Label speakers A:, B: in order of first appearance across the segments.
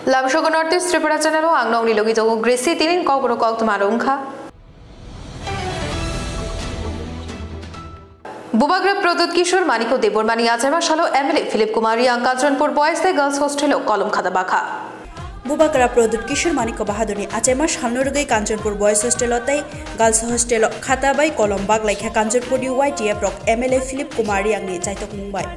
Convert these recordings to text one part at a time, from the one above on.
A: Labshogo Northeast Tripura Channel ang nong nilogito ko Gracie tinin ko bro ko tumarungka. Bubagra Produt Kishore Maniko Debormani Achema Shalo MLA Philip Kumari ang Kanchonpur Boys Girls Hostel Kolom Khadabakha.
B: Bubagra Produt Kishore Maniko Bahaduni Achema Shalnurugai Kanchonpur Boys Hostel Otai Girls Hostel Khatabai Kolom Bag Laikha Kanchonpur UYTF Rock MLA Philip Kumari ang ni Chaitok Mumbai.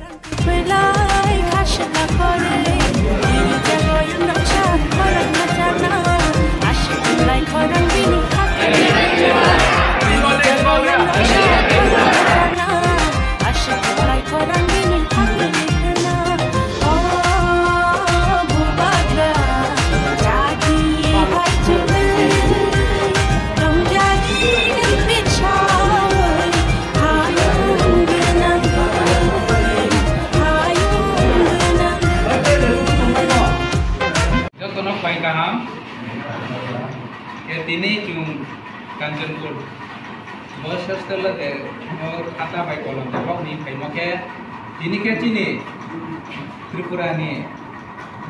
C: Ini cung Kanchonpur Boys Hostel lagi और खाता by column जब आप नहीं कहीं मौके ini के चीनी त्रिपुरा ने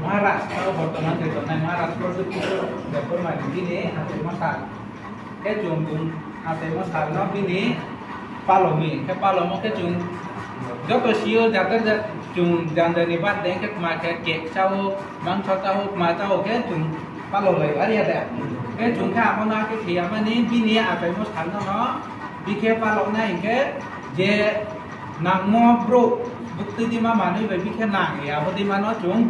C: महाराष्ट्र वर्तमान से तो नहीं महाराष्ट्र से किशोर जयपुर में ini हाथे मसाल के cung हाथे मसाल ना ini पालोमी के पालोमो के cung जो तो शियो जाकर cung जाने निबात दें के माके केक चाहो मांग चाहो माचाहो के cung पालोले वाली ada cái chúng ta có nói cái gì mà nên cái này phải một tháng nó đi kia ba lâu nay cái về nặng mò bro bút tí mà nói về cái nặng thì à đi mà nó chúng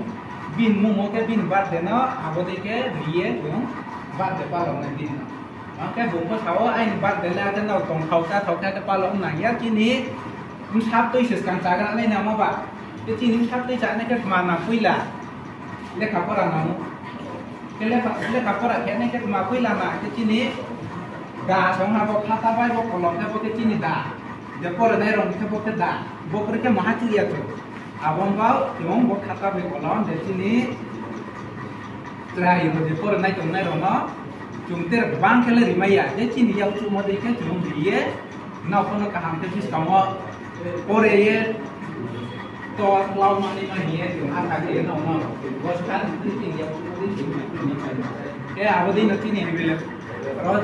C: pin mua một cái pin vắt để nó à đi cái gì chúng vắt để ba lâu này pin cái vùng có sáu anh vắt để là cái nào còn thầu cái ba lâu này giá chi ní chúng sắp tôi sẽ càng trả cái này nào mà bạn cái chi ní sắp tôi trả này cái mà nặng quý là để khảo có là nào cái lẽ kapora cái này cái mà quý làm lại cái chi ní đà sống nào bọc khát vai bọc còn cái bọc cái chi ní đà giờ por này rồi cái bọc cái đà bọc cái mà hát chữ vậy abang vào thì ông bọc khát vai còn để chi ní trai rồi giờ por này trong này rồi nó chúng ta bang cái lời mày à cái chi ní giao chú mà đi cái chúng gì ấy nào không nó cả hàng cái gì cả mà por ấy to lao mà đi mà nhẹ thì ăn cái gì nó mà có sáng thì cái gì cái áo đi nó chỉ này về rồi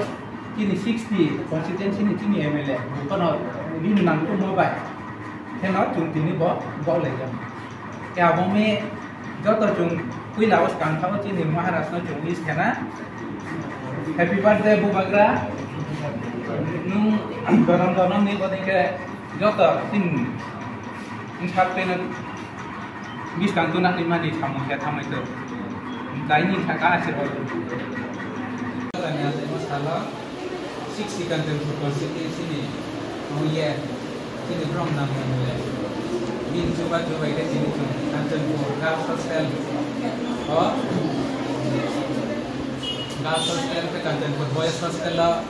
C: chỉ này 60 constituency này chỉ này về lại còn nó đi nằm cũng mua vậy thế nó chúng thì nó bỏ lại rồi cái áo bông mẹ do tôi chúng quý lão càng tháo chỉ này Maharashtra chúng list cái na Happy birthday Bubagra nung dorong nih buat cái do tôi tin Inspector bis kantu nak lima di tamu itu. Daini kata hasil baru. Karena ada masalah 60 Kanchonpur constituency ni, ya, ini from namanya. Bin coba itu sini tu Kanchonpur Girls Hostel. Oh, Girls Hostel ke Kanchonpur Boys Hostel lah.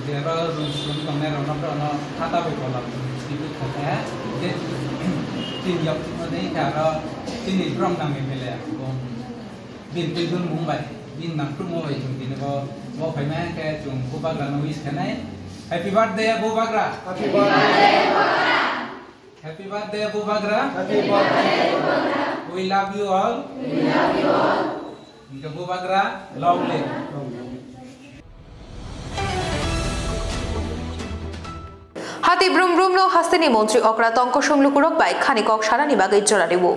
C: Dia room kamera orang kata berkolak. Sedikit kata, dia tin dọc ở đây cả đó tin này from nằm về lại còn bên tây phương Mumbai bên nằm trung ngôi chúng tin nó phải mang cái chúng Bubagra Novis cái này Happy birthday Bubagra Happy birthday Bubagra Happy birthday Bubagra Happy birthday Bubagra We love you all Nke Bubagra lovely
A: Hati brum no hastini montri okra tongko somlukurok bai khanikok sarani bagai jora debu.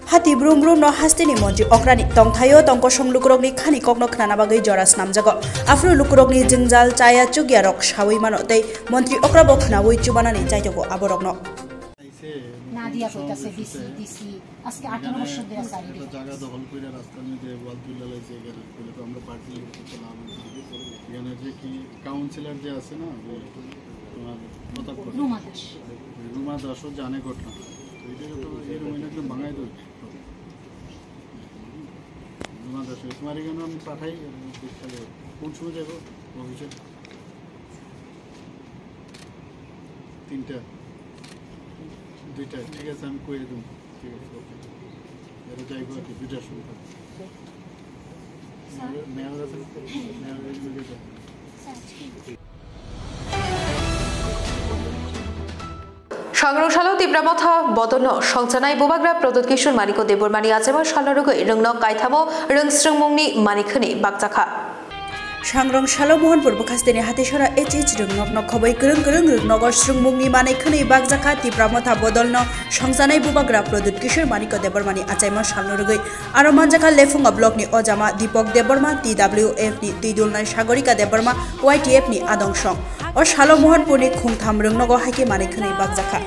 B: Hati brum no hastini montri okrani tongthayo tongko somlukurok ni khanikok no khana bagai jora snamjago. Afro lukurok ni jingjal chaya chugyarok sawi manotei montri okra bo khnawoi chubanani chaitogo aborok no.
D: Nadia কইতাছে DC আজকে 18 বছর ধরে সারি
E: জায়গা দখল করে রাস্তার মধ্যে ওয়াল তুলে লাইছে এখানে তো আমরা পার্টি করলাম এখানে যে কি কাউন্সিলর যে আছে না রুমা দাসও জানে ঘটনা তো এটা তো এই রুমে একদম ভাঙাই দিই রুমা দাস তোমার এখানে আমি পাঠাই কোন সময় যাবো ভবিষ্যৎ 3টা 2টা ঠিক আছে আমি কয়ে দেবো ঠিক আছে ওকে এর যাইবো আর কি 2টার সময় মেয়ার আছে
A: সংগ্রহশালা তীব্রামথা বদন সংচানাই বুবাগ্রা প্রদত কিশোর মানিক দেবরমানি আজেমা সালরগৈ রংন কাইথামো রংস্রংমুংনি মানিকখনি বাগজাখা
B: सांग्रं शालो मोहनपुर बखास्तेनि हातेसरा एचएच रंगनक नखबै गोरों गोरों रंगनगर स्रुंमुंनि मानेखनै बागजाखा तिप्रामथा बदलनो संजानाय बुबाग्रा प्रदुत किशोर मानिक देबरमानि आचाइमा सालनरगै आरो मानजाखा लेफुंगा ब्लकनि अजामा दीपक देबरमा TWF नि तुइदुलनाय सागरिका देबरमा YTF नि आदंसं ओ शालो मोहनपुरनि खुंथाम रंगनग हाइके मानेखनै बागजाखा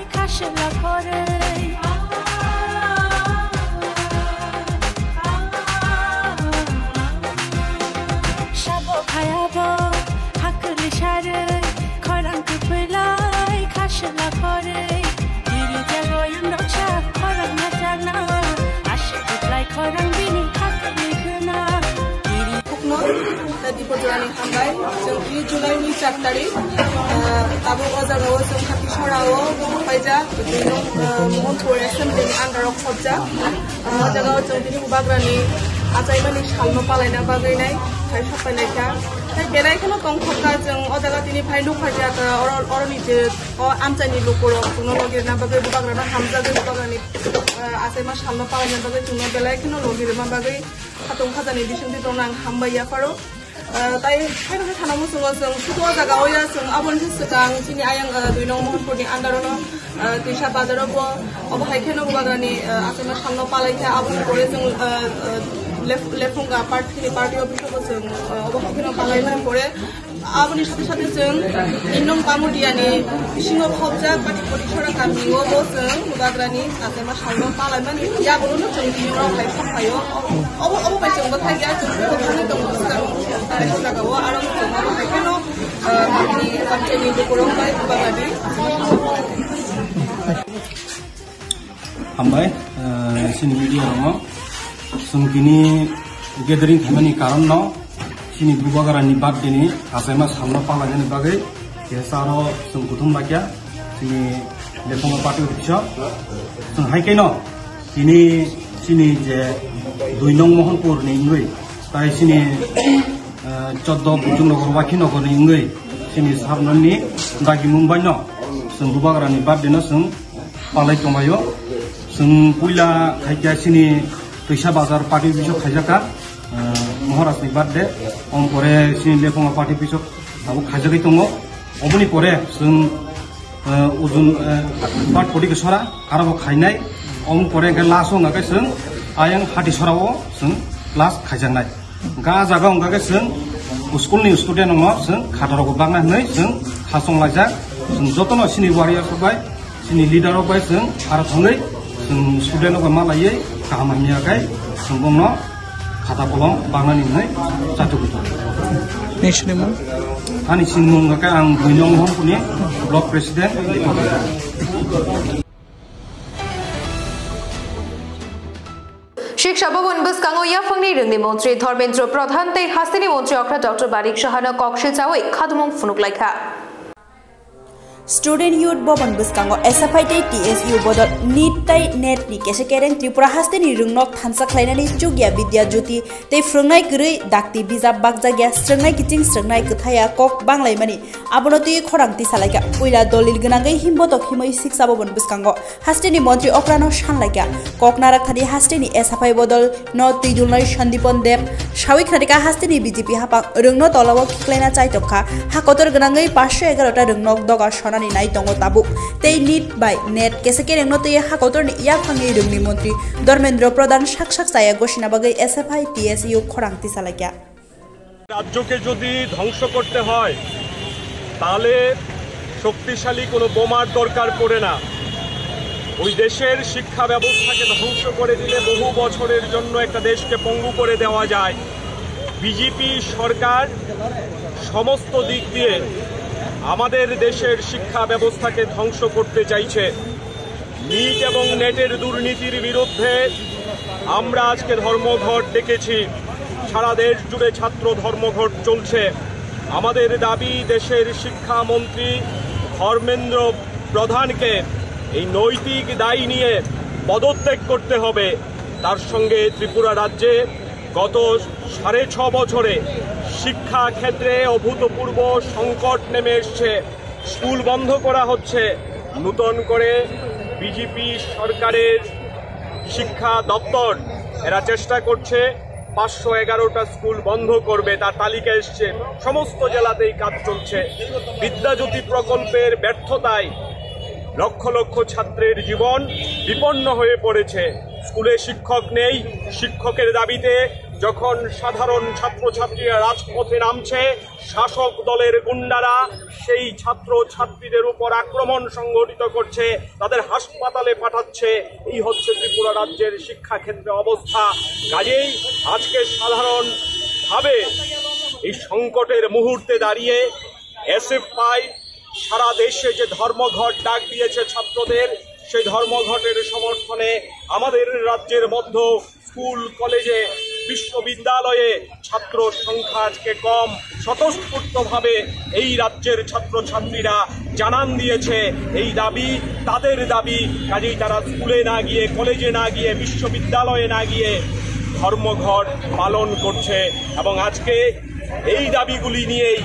F: दिपजरानि थांबाय जों जुलाइनि 4 तारिख ताबो अजागाव जों हातिसराव फायजा मोहनपुर एसेम्बलिनि आन्दाराव खबजा अजागाव जों दिनै बुबाग्रानि आचाइमानि सालमा पालायना बागैनाय थाय सफायनायखा थाय बेरायखौनो दंखका जों अजागा दिनै फाय लुखाजागा अरनि जे आमचानि लुकुर खुनो लगिरना बागै बुबाग्राना हामजागै बुबाग्रानि आचाइमा सालमा पालायना बागै जों बेलायखौनो लगिरमा बागै हातं खाजानि बिसुंथि दं आं हामबाया फारो ताई फायनो थानांगौ जों सुदुआ जागावया जों आबोननि सिगां जोंनि आयं दुइ नं मोहनपुरनि आन्दारावनो दैसा बाजारावबो अबहायखेनो बुबाग्रानि आचाइमा सालमा पालायखा आबोन करे जों लेफुंगा पार्टी अफिसआवबो जों अबहायखेनो पालायनो करे आबोननि साथे साथे जों इन्नं पामुदियानि सिङाव खबजा पार्टी परिसरा गामियावबो जों बुबाग्रानि आचाइमा सालमा पालायमानि याबोनो जों दिनाव फाय सफायो अबहाय जोंबो थागिया जों थांनो दं जागाव आरो जों अबहायखेनो गामिनि आमचाइनि लुकुराव फाय बुबाग्रानि
G: हामबाय सिनि मिडिया दङ जों दिनै गेदारिं खालामनायनि कारन न सिनि बुबाग्रानि बार्डेनि आचाइमा सालमा पालायनायनि बागै हेसारो जों गुथुम लाखिया सिनि लेफुंगा पार्टी अफिसाव जों हाइके न दिनै सिनि जे 2 नं मोहनपुरनि इंगै ताइ सिनि 14 बुजुनगर वाखिनगरनि इंगै सिनि सारननि दागि मुंबाय न जों बुबाग्रानि बार्डेनो जों पालाय तमायो जों पुइला खायजा सिनि दैसा बाजार पार्टी अफिसाव खायजाका महाराजनि बार्डे अम परे सिनि लेफुंगा पार्टी अफिसाव दाबो खायजाखै दङ अबनि परे जों उजुन पार्ट पटिके सरा आरो खायनाय अम परे लास्ट अंगाखै जों आयं हातिसराव जों लास्ट खायजानाय गा जागा अंगाखै जों स्कुलनि स्टुडेन्ट दङ जों खादारावबो बांना होनै जों खासंलायजा जों जतन सिनि वारियार सबाय सिनि लिडाराव बाय जों आरो थाङै जों स्टुडेन्टआव मालायै गाहामनियाखाय जों बुंनो खाता कलम बांनानै होनै जाथुगुथु नेशनेल आंनि सिमुंगाखाय आं 2 नं मोहनपुरनि ब्लक प्रेसिडेन्ट
A: शिक्षा भवन बसकांगो याफंनि रोंनि मन्त्री धर्मेन्द्र प्रधान तै हास्तिनि मन्त्री अख्रा डॉक्टर बारिक शाहानो कक्षिल चावै खादमुं फुनुकलायखा
B: स्टूडेंट यूथ भवन बसकांगो SFI TSU बदल नीट ताई नेट नि केसे केरें त्रिपुरा हास्तेनि रुंनक थानसा खलायनानै जुगिया विद्या ज्योति तै फ्रंनाय गरै दाक्ति बिजाब बागजागिया स्रंनाय किचिं स्रंनाय कथाया कक बांलायमानि आबनति खरांति सालायगा उइला दलिल गनांगै हिमबतक हिमै शिक्षा भवन बसकांगो हास्तेनि मन्त्री अक्रानो सानलायगा कक नाराखानि हास्तेनि SFI बदल न तुइदुलनाय सन्दीपन देब सावि खनादिका हास्तेनि BJP हापां रुंनो तलाव खिक्लायना चाइतखा हाकतर गनांगै 511 ता रुंनक दगा सनानि नाय दंगो ताबुक तै नीट बाय नेट केसे केरें न तै हाकतरनि याफांनि रुंनि मन्त्री धर्मेन्द्र प्रधान साक्षाक साया घोषणा बागै SFI TSU खरांति सालायगा
H: राज्यके যদি ধ্বংস করতে হয় তাহলে শক্তিশালী কোনো বোমার দরকার পড়ে না ওই দেশের শিক্ষা ব্যবস্থাকে ধ্বংস করে দিলে বহু বছরের জন্য একটা দেশকে পঙ্গু করে দেওয়া যায় বিজেপি সরকার সমস্ত দিক দিয়ে আমাদের দেশের শিক্ষা ব্যবস্থাকে ধ্বংস করতে চাইছে নীট এবং নেটের দুর্নীতির বিরুদ্ধে আমরা আজকে ধর্মঘট ডেকেছি সারা দেশ জুড়ে ছাত্র ধর্মঘট চলছে আমাদের দাবি দেশের শিক্ষামন্ত্রী ধর্মেন্দ্র প্রধানকে এই নৈতিক দায় নিয়ে পদত্যাগ করতে হবে তার সঙ্গে ত্রিপুরা রাজ্যে গত 6.5 বছরে শিক্ষা ক্ষেত্রে অভূতপূর্ব সংকট নেমে এসেছে স্কুল বন্ধ করা হচ্ছে নূতন করে বিজেপি সরকারের শিক্ষা দপ্তর এরা চেষ্টা করছে 511টা স্কুল বন্ধ করবে, তার তালিকা এসছে। সমস্ত জেলাতেই কাজ চলছে। বিদ্যাজ্যোতি প্রকল্পের ব্যর্থতায় লক্ষ লক্ষ ছাত্রের জীবন বিপন্ন হয়ে পড়েছে। স্কুলে শিক্ষক নেই। শিক্ষকের দাবিতে যখন সাধারণ ছাত্রছাত্রীরা রাজপথে নামছে, শাসক দলের গুন্ডারা সেই ছাত্র ছাত্রীদের উপর আক্রমণ সংঘটিত করছে, তাদের হাসপাতালে পাঠাচ্ছে। এই হচ্ছে ত্রিপুরা রাজ্যের শিক্ষাক্ষেত্রে অবস্থা। কাজেই আজকে সাধারণভাবে এই সংকটের মুহূর্তে দাঁড়িয়ে এসএফআই সারা দেশে যে ধর্মঘট ডাক দিয়েছে ছাত্রদের, সেই ধর্মঘটের সমর্থনে আমাদের রাজ্যের মধ্যে স্কুল, কলেজে, বিশ্ববিদ্যালয়ে ছাত্র সংখ্যা আজকে কম। স্বতঃস্ফূর্তভাবে এই রাজ্যের ছাত্রছাত্রীরা জানান দিয়েছে এই দাবি তাদের দাবি। কাজেই তারা স্কুলে না গিয়ে, কলেজে না গিয়ে, বিশ্ববিদ্যালয়ে না গিয়ে ধর্মঘট পালন করছে। এবং আজকে এই দাবিগুলি নিয়েই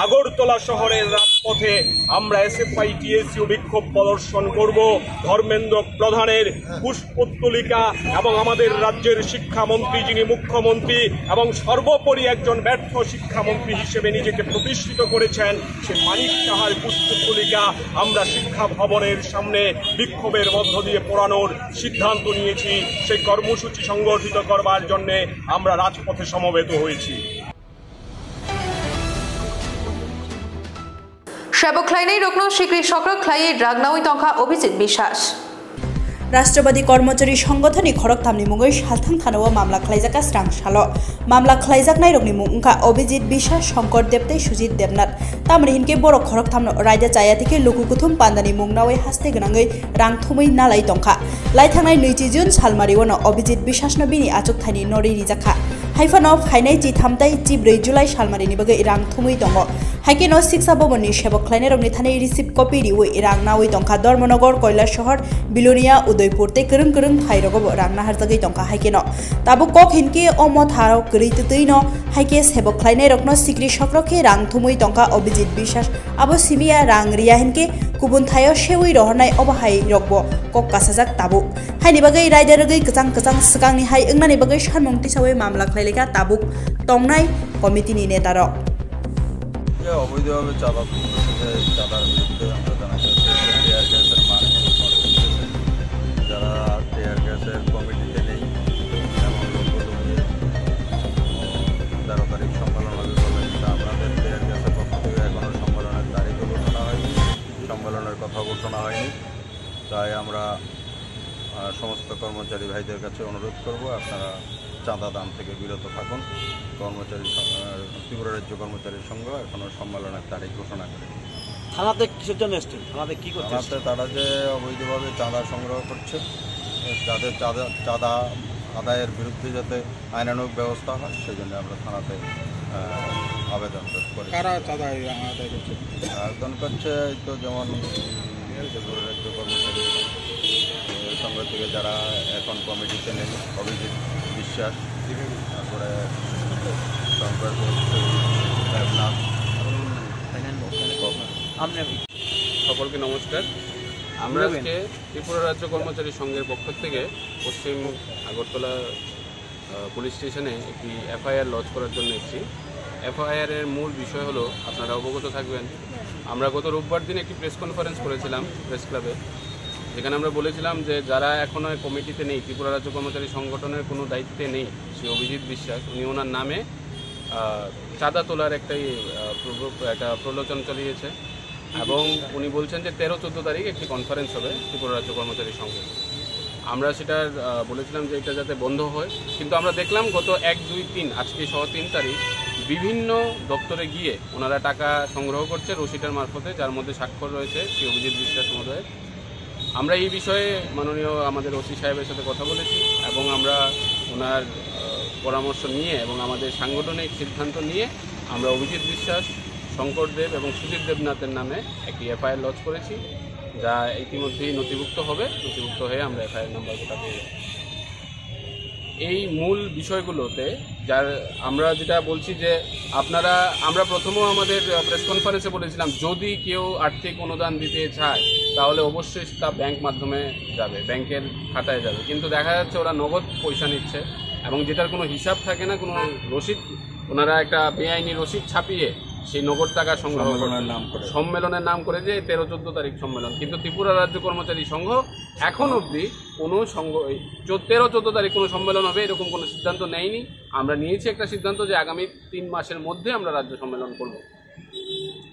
H: আগরতলা শহরের রাজপথে আমরা এসএফআই টিএসইউ বিক্ষোভ প্রদর্শন করব। ধর্মেন্দ্র প্রধানের পুষ্পোত্তলিকা এবং আমাদের রাজ্যের শিক্ষামন্ত্রী, যিনি মুখ্যমন্ত্রী এবং সর্বোপরি একজন ব্যর্থ শিক্ষামন্ত্রী হিসেবে নিজেকে প্রতিষ্ঠিত করেছেন, সে মানিক সাহার পুষ্পোত্তলিকা আমরা শিক্ষা ভবনের সামনে বিক্ষোভের মধ্য দিয়ে পোড়ানোর সিদ্ধান্ত নিয়েছি। সেই কর্মসূচি সংগঠিত করবার জন্যে আমরা রাজপথে সমবেত হয়েছি।
A: সেবকলাইনেই রুগ্ন শিগ্রি সক্র খ্লাই রাগনাউই তংখা অভিজিৎ বিশ্বাস।
B: রাষ্ট্রবাদী কর্মচারী সংগঠননি খড়গধামনি মুঙ্গৈ সালথাং থানাও মামলা খাইজাকা স্রাং সালো মামলা খাইজাকনাই রগনি মুংখা অভিজিৎ বিশ্বাস, শঙ্কর দেবতৈ, সুজিত দেবনাথ তামরি হিনকে बर' খড়গধাম রাইজা চায়া থেকে লুকুকুথুম পান্দানি মুংনাওয়ে হাসতে গনাङै रां थुमै नालाय तंखा लाइथांनाय 20 जुन सालमारिवनो अभिजित बिसासनो बिनि आचुकथानि नरि रिजाखा हाइफानो फाइनाय 13 14 जुलाइ सालमारिनि बगै रां थुमै दङ हाइकेनो शिक्षा भवननि सेबकलायनाय रगनि थानाय रिसिप्ट कपि रिवै रां नावै तंखा धर्मनगर, कैलाशहर, बिलोनिया, उदयपुर ते करं करं थाइरगब रां नाहारजागै तंखा हाइकेनो ताबो कक हिनके अम थाराव गरैतैनो हाइके सेबकलायनाय रगनो सिग्रि सक्रखे रां थुमै तंखा अभिजित बिसास आबो सिमिया रां रिया हिनके गुबुन थायो सेवै रहरनाय अबाहाय रगबो कक कासाजाक ताबु हाइनि बगै रायदा रगै गोजां गोजां सिगांनि हाय ओंनानि बगै सानमुं तिसावै मामला खालायलेगा ताबुक तंनाय कमिटिनि नेतार
I: অবৈধভাবে চাঁদার বিরুদ্ধে আমরা জানাতে টিয়ার গ্যাসের মান যারা টিয়ার গ্যাসের কমিটিতে নেই এমন লোকগুলো 13 তারিখ সম্মেলন হবে বলেন। আমাদের টিয়ার গ্যাসের পক্ষ থেকে এখনও সম্মেলনের তারিখও ঘোষণা হয়নি, সম্মেলনের কথা ঘোষণা হয়নি। তাই আমরা সমস্ত কর্মচারী ভাইদের কাছে অনুরোধ করব, আপনারা চাঁদা দান থেকে বিরত থাকুন। ত্রিপুরা রাজ্য কর্মচারী সংঘ এখনও সম্মেলনের তারিখ ঘোষণা করে।
J: থানাতে কিসের জন্য এসছেন? থানাতে কী করছে?
I: থানাতে তারা যে অবৈধভাবে চাঁদা সংগ্রহ করছে, তাদের চাঁদা আদায়ের বিরুদ্ধে যাতে আইনানুগ ব্যবস্থা হয় সেই জন্য আমরা থানাতে আবেদন করি।
E: কারা চাঁদা আদায় করছে?
I: আবেদন করছে তো যেমন ত্রিপুরা রাজ্য কর্মচারী সংঘ থেকে যারা এখন কমিটিতে নেই, অভিজিৎ বিশ্বাস, তারপরে শঙ্কর দেবনাথ।
K: সকলকে নমস্কার। আমরা আজকে ত্রিপুরা রাজ্য কর্মচারী সংঘের পক্ষ থেকে পশ্চিম আগরতলা পুলিশ স্টেশনে একটি এফআইআর লঞ্চ করার জন্য এসেছি। এফআইআরের মূল বিষয় হলো, আপনারা অবগত থাকবেন, আমরা গত রোববার দিন একটি প্রেস কনফারেন্স করেছিলাম প্রেস ক্লাবে, যেখানে আমরা বলেছিলাম যে যারা এখনও কমিটিতে নেই, ত্রিপুরা রাজ্য কর্মচারী সংগঠনের কোনো দায়িত্বে নেই, সে অভিজিৎ বিশ্বাস, উনি ওনার নামে চাঁদা তোলার একটা প্রলোচন চালিয়েছে এবং উনি বলছেন যে 13-14 তারিখ একটি কনফারেন্স হবে ত্রিপুরা রাজ্য কর্মচারী সংঘে। আমরা সেটা বলেছিলাম যে এটা যাতে বন্ধ হয়, কিন্তু আমরা দেখলাম গত 1, 2, 3 আজকে সহ 3 তারিখ বিভিন্ন দপ্তরে গিয়ে ওনারা টাকা সংগ্রহ করছে রসিদের মারফতে, যার মধ্যে স্বাক্ষর রয়েছে শ্রী অভিজিৎ বিশ্বাস মহোদয়ের। আমরা এই বিষয়ে মাননীয় আমাদের ওসি সাহেবের সাথে কথা বলেছি এবং আমরা ওনার পরামর্শ নিয়ে এবং আমাদের সাংগঠনিক সিদ্ধান্ত নিয়ে আমরা অভিজিৎ বিশ্বাস, শঙ্কর দেব এবং সুজিত দেবনাথের নামে একটি এফআইআর লঞ্চ করেছি, যা ইতিমধ্যেই নথিভুক্ত হবে। নথিভুক্ত হয়ে আমরা এফআইআর নাম্বার গোটা পেয়ে যাব। এই মূল বিষয়গুলোতে যার আমরা যেটা বলছি যে আমরা প্রথমেও আমাদের প্রেস কনফারেন্সে বলেছিলাম যদি কেউ আর্থিক অনুদান দিতে চায় তাহলে অবশ্যই তা ব্যাংক মাধ্যমে যাবে, ব্যাংকের খাতায় যাবে। কিন্তু দেখা যাচ্ছে ওরা নগদ পয়সা নিচ্ছে এবং যেটার কোনো হিসাব থাকে না, কোনো রসিদ, ওনারা একটা বেআইনি রসিদ ছাপিয়ে সেই নগদ টাকা সংগ্রহ সম্মেলনের নাম করে যে 13-14 তারিখ সম্মেলন। কিন্তু ত্রিপুরা রাজ্য কর্মচারী সংঘ এখন অবধি কোনো সংঘ 13-14 তারিখ কোনো সম্মেলন হবে এরকম কোনো সিদ্ধান্ত নেয়নি। আমরা নিয়েছি একটা সিদ্ধান্ত যে আগামী 3 মাসের মধ্যে আমরা রাজ্য সম্মেলন করব।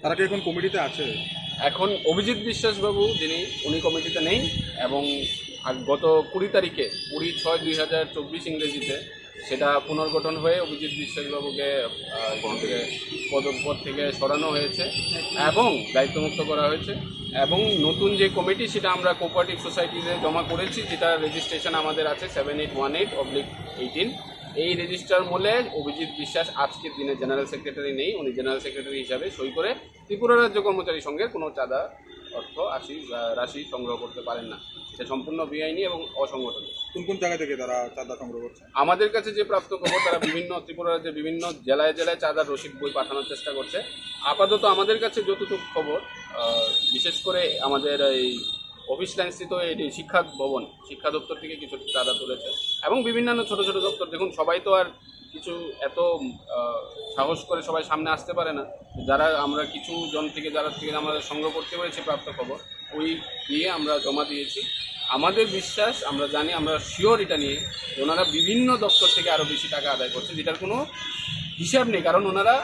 L: তারা কি এখন কমিটিতে আছে?
K: এখন অভিজিৎ বিশ্বাসবাবু উনি কমিটিতে নেই এবং গত 20 তারিখে 20/6/2024 ইংরেজিতে সেটা পুনর্গঠন হয়ে অভিজিৎ বিশ্বাসবাবুকে পদ থেকে সরানো হয়েছে এবং দায়িত্বমুক্ত করা হয়েছে। এবং নতুন যে কমিটি সেটা আমরা কোঅপারেটিভ সোসাইটিতে জমা করেছি, যেটা রেজিস্ট্রেশন আমাদের আছে 7818/18। এই রেজিস্টার মূলে অভিজিৎ বিশ্বাস আজকের দিনে জেনারেল সেক্রেটারি নেই, উনি জেনারেল সেক্রেটারি হিসাবে সই করে ত্রিপুরা রাজ্য কর্মচারী সংঘের কোনো চাঁদা রাশি সংগ্রহ করতে পারেন না। এটা সম্পূর্ণ বেআইনি এবং অসংগঠনিক।
L: কোন কোন জায়গা থেকে তারা চাঁদা সংগ্রহ করছে? আমাদের
K: কাছে যে প্রাপ্ত খবর, তারা ত্রিপুরা রাজ্যের বিভিন্ন জেলায় চাঁদার রসিদ বই পাঠানোর চেষ্টা করছে। আপাতত আমাদের কাছে যতটুকু খবর, বিশেষ করে আমাদের এই অফিস লাইন স্থিত এটি শিক্ষা দপ্তর থেকে কিছু চাঁদা তুলেছে এবং বিভিন্ন ছোট ছোট দপ্তর। দেখুন, সবাই তো আর কিছু এত সাহস করে সবাই সামনে আসতে পারে না। আমরা কিছু জন থেকে আমাদের সংগ্রহ করতে পেরেছি প্রাপ্ত খবর, ওই দিয়ে আমরা জমা দিয়েছি। আমাদের বিশ্বাস, আমরা জানি, আমরা শিওর এটা নিয়ে ওনারা বিভিন্ন দপ্তর থেকে আরও বেশি টাকা আদায় করছে, যেটার কোনো হিসাব নেই। কারণ ওনারা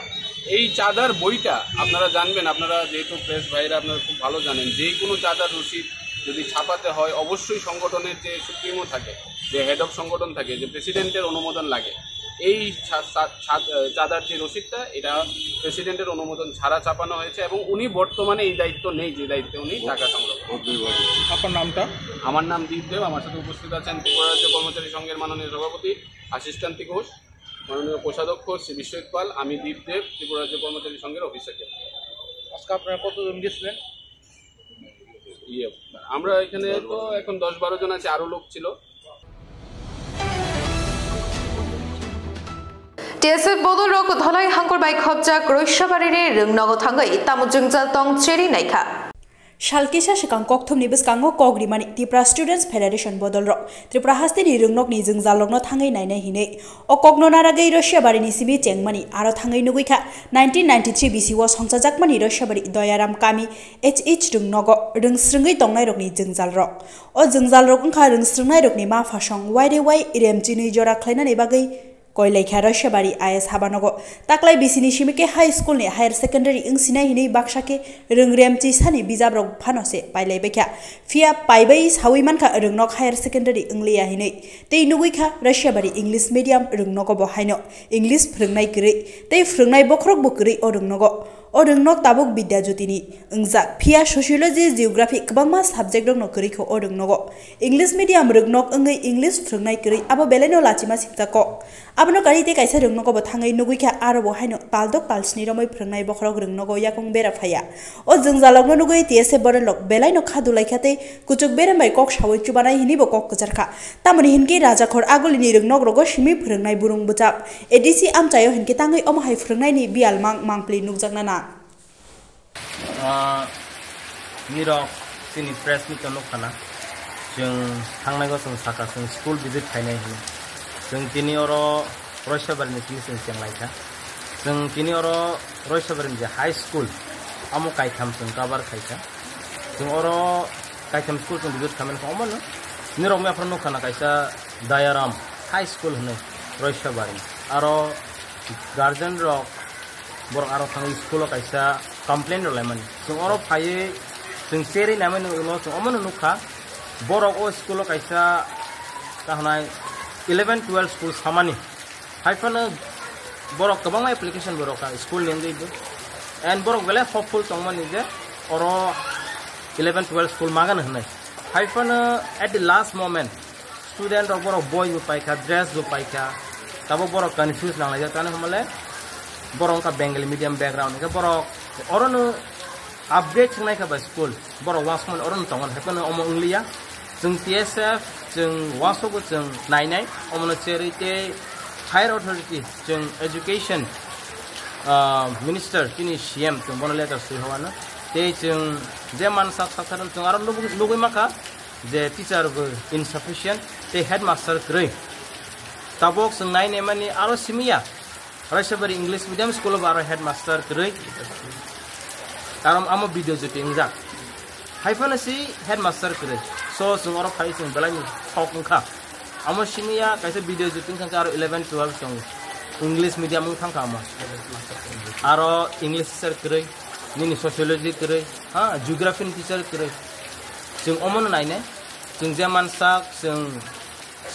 K: এই চাঁদার বইটা আপনারা জানবেন, আপনারা যেহেতু প্রেস ভাইরা আপনারা খুব ভালো জানেন, যে কোনো চাঁদার রসিদ যদি ছাপাতে হয় অবশ্যই সংগঠনের যে সুপ্রিমো থাকে, যে হেড অফ সংগঠন থাকে, যে প্রেসিডেন্টের অনুমোদন লাগে। এই চাঁদার যে রসিদটা, এটা প্রেসিডেন্টের অনুমোদন ছাড়া ছাপানো হয়েছে এবং উনি বর্তমানে এই দায়িত্ব নেই যে দায়িত্বে উনি টাকা সংগ্রহ করেন।
L: আপনার নামটা?
K: আমার নাম দীপদেব। আমার সাথে উপস্থিত আছেন ত্রিপুরা রাজ্য কর্মচারী সংঘের মাননীয় সভাপতি আশিস কান্তি ঘোষ, মাননীয় কোষাধ্যক্ষ শ্রী বিশ্বজিৎ পাল, আমি দীপদেব, ত্রিপুরা রাজ্য কর্মচারী সংঘের অফিস সেক্রেটারি।
L: আজকে আপনারা কতজন গেছিলেন?
K: আমরা এখানে তো এখন 10-12 জন আছে, আরও লোক ছিল।
A: TSF bodol rok dholai hangkor bai khobjak roishabari rungnago thangai tamujungjal tong cheri naikha
B: Shalkisha shikang kokthum ni biskango kogrimani Tripura Students Federation bodol rok Tripura hastini rungnok ni jungjallokno thangai nainai hine o kokno naragei roishabari ni sibi chengmani aro thangai nuguikha 1993 BC was hongchajakmani roishabari Doyaram Kami HH rungnogo rungsrungai tongnai rok ni jungjal rok o jungjal rok ongkha rungsrungnai rok ni ma phasong wairewai iremchini jora khlainani bagai Koilekha Roishabari IS Habanogo Taklai Bisini Shimike High School ni Higher Secondary Ingsina hini Bakshake Rungremchi Sani Bizabrok Phanose Pailai Bekha Fia Paibai Hawimanka Rungnok Higher Secondary Inglia hini Tei Nuguikha Roishabari English Medium Rungnogo Bohaino English Frungnai Kri Tei Frungnai Bokrok Bukri o Rungnogo o Rungnok Tabuk Bidyajotini Ingzak Fia Sociology Geography Kbangma Subject Rungno Kriko o Rungnogo English Medium Rungnok Ngai English Frungnai Kri Abo Beleno Lachima Siptako Abno karite kaisa rungnogo bo thangai nuguikha aro bo haino paldok palsni romoi phrungnai bokhrok rungnogo yakong bera phaya o jungjalokno nugui TSF borelok belaino khadulaikhatei kuchuk berambai kok sawai chubanai hini bo kok kucharkha tamoni hinki rajakhor agulini rungnog rogo simi phrungnai burung buchap ADC amchayo hinki tangai omahai phrungnai ni bial mangpli nugjaknana
M: niro sini press ni kono khana jung thangnai go sung saka sung school visit khainai hini Jung kini oro Roishabari ni tuition siang laika. Jung kini oro Roishabari ni high school amo kaitam jung kabar kaita. Jung oro kaitam school jung visit kamen ko amano. Ni rong me apno kana kaisa Dayaram high school hne Roishabari. Aro guardian ro bor aro thang school kaisa complaint ro lemani. Jung oro phaye jung seri namen ulo jung amano nukha borok o school kaisa kahnai 11-12 school samani haifana borok kabang application borok school lengai do and borok bela hopeful tongmani je oro 11-12 school magan hnai haifana at the last moment student ro borok boy jo paika dress jo paika tabo borok confused nang laja tane hamale borok ka bengali medium background ka borok oro no update ngai ka ba school borok wasman oro tongon haifana omo inglia जों TSF जों वासोबो जों नायनाय अमनो चेरिटे higher authority जों education minister तिनि CM जों बन later सैहवानो ते जों जे मानसा साथारन जों आरो लुगै माखा जे टीचर इनसफिशिएंट ते हेडमास्टर ग्रै ताबक जों नायनाय माने आरो सिमिया रायसबारि इंलिश मीडियम स्कूल आरो हेडमास्टर ग्रै कारण आमो भिडियो जुटिंग जा हाइफानसि हेडमास्टर ग्रै सो जों आरो फाइ जों बेलानि फावखा आमो सिमिया काइसे भिडियो जुटिंग थांका आरो 11 12 जों इंलिश मीडियम थांका आमो आरो इंलिश टीचर ग्रै निनि सोशियोलॉजी ग्रै हां जियोग्राफी टीचर ग्रै जों अमन नायने जों जे मानसा जों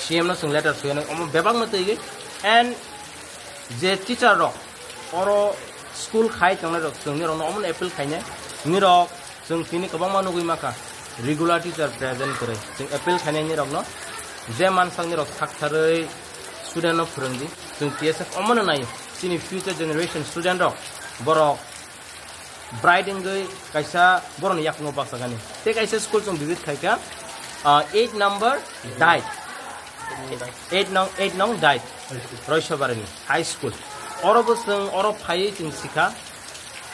M: CM नो जों लेटार सयनो अमो बेबाग मतेगे एंड जे टीचर रो अरो स्कूल खाइ तंगना रो जोंनि रो अमन एप्पल खाइने निरो जों तिनि गोबां मानुगै माखा रेगुलर टीचर प्रेजेंट करे जों एप्पल खाइनायनि रो न जे मानसानि रो थाखथारै स्टूडेंट नो फोरोंदि जों TSF अमन नायो सिनि फ्यूचर जनरेशन स्टूडेंट रो बरो ब्राइडिंग गई कैसा बरो नि याकनो बासागानि ते कैसे स्कूल जों विजिट खाइका 8 नंबर डाइट 8 नंग डाइट रयसबारिनि हाई स्कूल अरबो जों अरब फायै जों सिखा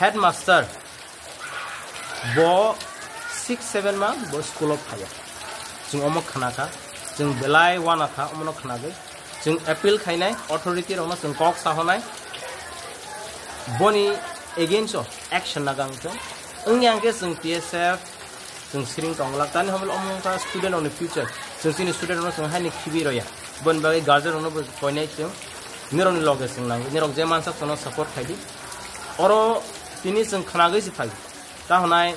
M: हेडमास्टर बो 6-7 मा बो स्कूल ऑफ फाया जों अमक खानाका जों बेलाय वाना था अमनो खानागै जों एपिल खाइनाय अथॉरिटी रनो जों कक साहनाय बनि against action nagang ang के जों TSF जों सिरिं टंगला तानि हमल अमका स्टूडेंट ऑन द फ्यूचर जों सिनि स्टूडेंट नो जों हानि खिबि रया बन बागै गार्जियन नो पयनाय जों निरन लगे जों नांग निरक जे मानसा तनो सपोर्ट खाइदि अरो तिनि जों खनागै जि फाइ ता हनाय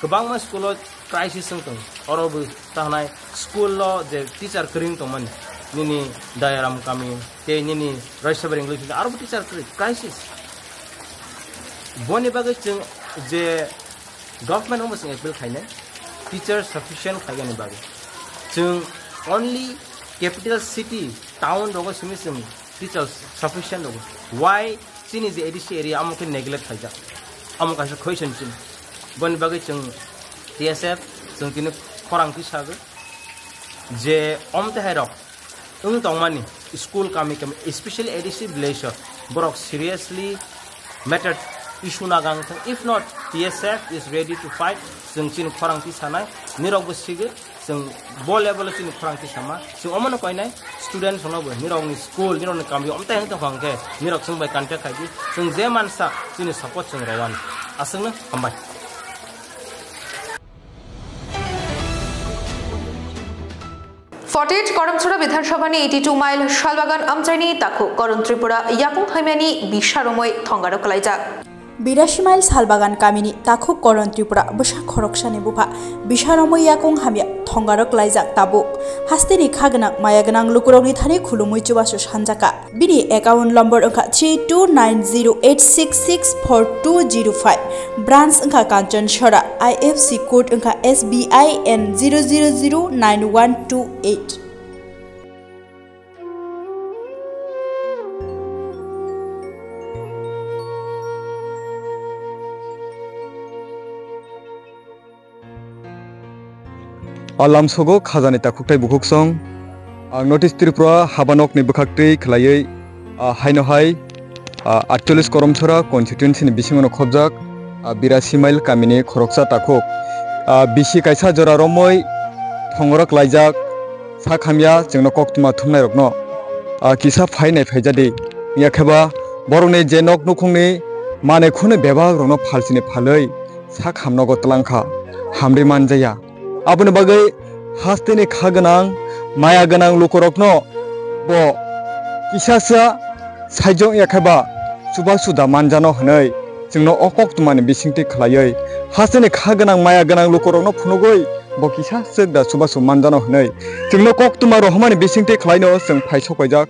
M: गोबां मा स्कूल क्राइसिस जों अरबो ता हनाय स्कूल लो जे टीचर करिं तो मन निनि दायराम कामी ते निनि रायसबारि इंग्लिश आरो टीचर क्राइसिस बनि बागै जों जे गवर्नमेंट हमस एप्पल खाइने टीचर सफिशिएंट खाइगानि बागै जों ओनली कैपिटल सिटी टाउन रगो सिमि जों टीचर सफिशिएंट रगो व्हाई सिनि जे एडिसी एरिया आमके नेग्लेक्ट खाइजा आमका क्वेश्चन चिन बनि बागै जों TSF जों तिनि खरांथि सागो जे अमते हायरक तंमानि स्कूल कामी specially ADC village Barak seriously matter issue nagang if not TSF is ready to fight जों चिन खरांथि सानाय निरगबो सिगे जों बो लेवल चिन खरांथि सामा जों अमन कयनाय स्टूडेंट सनबो निरगनि स्कूल निरगनि कामी अमते हंत खंगे निरग जों बाय कान्टेक्ट खाइदि जों जे मानसा चिन सपोर्ट जों रवान आसंनो हामबाय
A: फटेट करमछड़ा विधानसभानि 82 माइल शालबागान आमचाइनि ताखु करम त्रिपुरा याकुं हाइमानि बिशारमय थंगारो कलाइजा
B: 82 माइल सालबागान कामिनी ताखु करन त्रिपुरा बसा खरकसानि बुफा बिशारमय याकुं हामिया थंगारक लाइजाक ताबुक हास्तेनि खागना मायागनां लुकुरगनि थानि खुलुमुइ चुबासु सानजाका बिनि एकाउन्ट नम्बर अंका 329086642005 ब्रांच अंका कांचन छरा IFC कोड अंका SBIN 0009128
N: लामसगो खाजानि ताकुकटाइ बुकुकसं नटिस त्रिपुरा हाबानकनि बुखाक्टै खलायै हाइनहाय 48 करमछरा कन्स्टिट्युएन्सिनि बिसिङाव खबजाक 82 माइल कामिनि खरकसा ताकुक बिसि कायसा जरा रमय थंगरक लाइजाक सा खामिया जोंनो कक्तमा थुमनाय रकनो किसा फाइनाय फाइजादि याखेबा बरनि जेनक नुखुंनि मानेखुनो बेबाग रनो फालसिनि फालै सा खामनगो तलांखा हामरि मानजाया आबुनि बागै हास्तेनि खागोनां माया गोनां लुकरकनो बो किसासा साइजों याखेबा सुबा सुदा मानजानो हनै जोंनो अकक्तमानि बिसिंथि खलायै हास्तेनि खागोनां माया गोनां लुकरकनो फुनुगै बो किसासो दा सुबा सु मानजानो हनै जोंनो कक्तमा रहमानि बिसिंथि खलायनो जों फाइसकबायजाक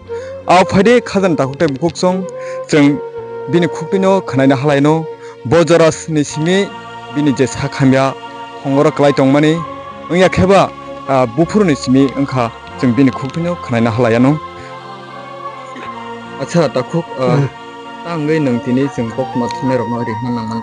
N: आ फाइदे खाजान ताकुकटाइ बुकुकसं जों बिनि खुकटिनो खनायनो हालायनो बजरासनि सिङि बिनि जे साखामिया हंगरक लाइ दंमानि याखेबा बुफुरनि सिमी अंखा जों बिनि खुकटिनो खनायनो हालायानो अच्छा ताकुक तांगै नंतिनि जों कक्तमा थुमनाय रकनो रिहना नांगोन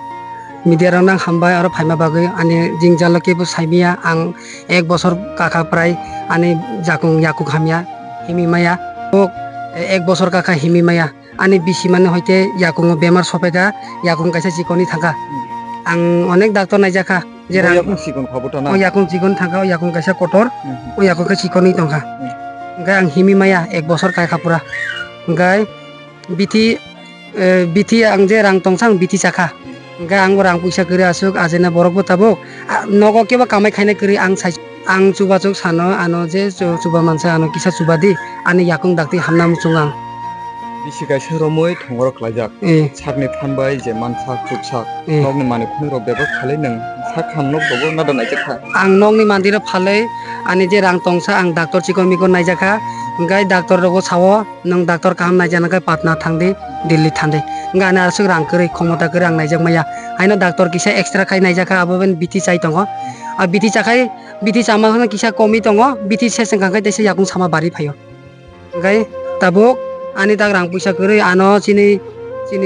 O: media rang nang hambai aro phaima bagai ani jingjal ke bu saimia ang 1 bosor kaka prai ani jakung yakuk hamia himi maya ok 1 bosor kaka himi maya ani bisi mane hoite yakung bemar sopega yakung kaisa chikoni thaka ang onek doctor naijaka je rang
N: yakung chikon khobota na
O: yakung chikon thaka yakung kaisa kotor yakung ka chikoni tongka gai ang himi maya 1 bosor kai khapura gai biti ang je rang tongsang biti chaka gai ang rang puisa kiri asuk ajena borok botabok nogo keba kamai khaina kiri ang sai ang chuba chuk sano ano je chuba mansa ano kisa chuba di ani yakung dakti hamna musungang
N: bisi kaisa romoi thongor khlajak sakni phanbai je mansa chuksak nokni mani khuni rok beba khalai nang sak hamnok dobo na da naijaka
O: ang nokni mandira phalai ani je rang tongsa ang doctor chikon mikon naijaka gai doctor rogo sawo nang doctor kaham naijana gai patna thangdi Delhi thande ngana asuk rang kri khomota kri ang naijak maya aina doctor kisa extra khai naijaka aboben biti chai tongo a biti chakai biti chama hona kisa komi tongo biti seseng kangkai desa yakung sama bari phayo gai tabuk ani tak rang puisa kri ano sini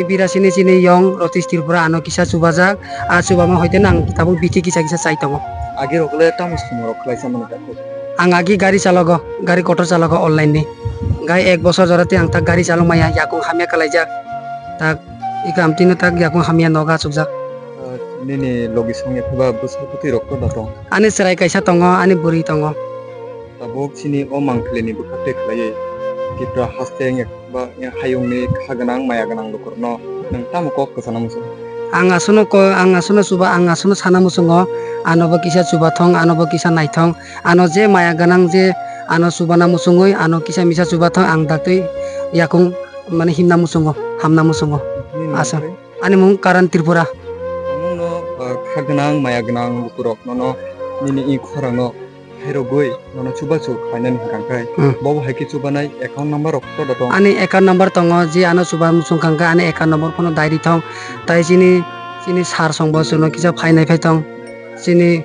O: bira sini yong rotis tirpura ano kisa subajak a subama hoite nang tabuk biti kisa chai tongo
N: age rokle tamus khumrok khlaisa mane takko
O: ang agi gari chalogo gari kotor chalogo online ni gai 1 bosor jorate ang tak gari chalong maya yakung hamya kalaijak tak ikam tino tak yakung hamya noga chukjak
N: nini logi songya phaba busapati rokto dato
O: ani serai kaisa tongo ani buri tongo
N: tabok sini o mangkleni bukate khlai kipra hasteng ba hayungni khaganang maya ganang lokorno nang tamko kasana musu
O: ang asuno suba ang asuno sana musungo ano ba kisa suba thong ano ba kisa naithong ano je maya ganang je ano subana musungoi ano kisa misa suba thong ang daktui yakung mane himna musungo hamna musungo asa ani mung karan tripura
N: no khaganang maya ganang lukurok no nini i khorango herogoi no chuba chu khainan hangkai bobo haiki chubanai account number okto dato
O: ani account number tongo je ano suba musung kangka ani account number kono diary thong tai sini sar songbo suno kisa phainai phaithong sini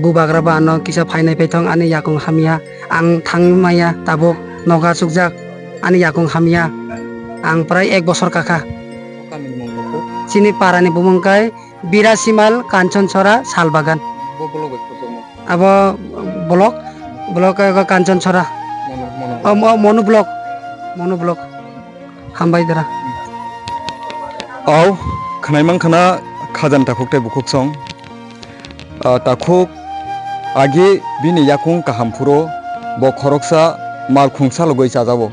O: bubagra ba ano kisa phainai phaithong ani yakung hamia ang thangmaya tabok noga chukjak ani yakung hamia ang prai 1 bosor kaka sini parani bumungkai Birasimal Kanchan Chora Salbagan abo blok ka Kanchan Chora mono blok hambai dara
N: aw khnaimang khana khajan takuk te bukuk song takuk age bini yakung kahampuro bo khoroksa mal khungsa logoi chajabo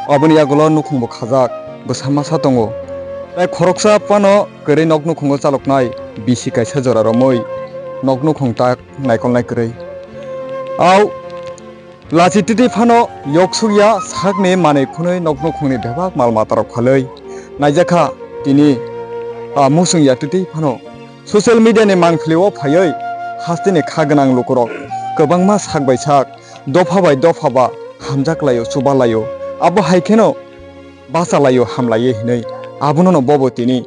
N: aboni yagulo nukhungbo khajak bosama satongo tai khoroksa pano kere noknu khungo chaloknai bisi kaisa jora romoi noknu khungta naikol nai kre aw lachititi phano yoksugya sakne mane khunoi noknu khungni bebak mal matarok khalai naijaka tini musung yatuti phano social media ni mangkhliwo phayoi hastini khaganang lukurok kobangma sakbai sak dofa bai dofa ba hamjaklayo subalayo abo haikeno basalayo hamlaye hinai abuno bobo tini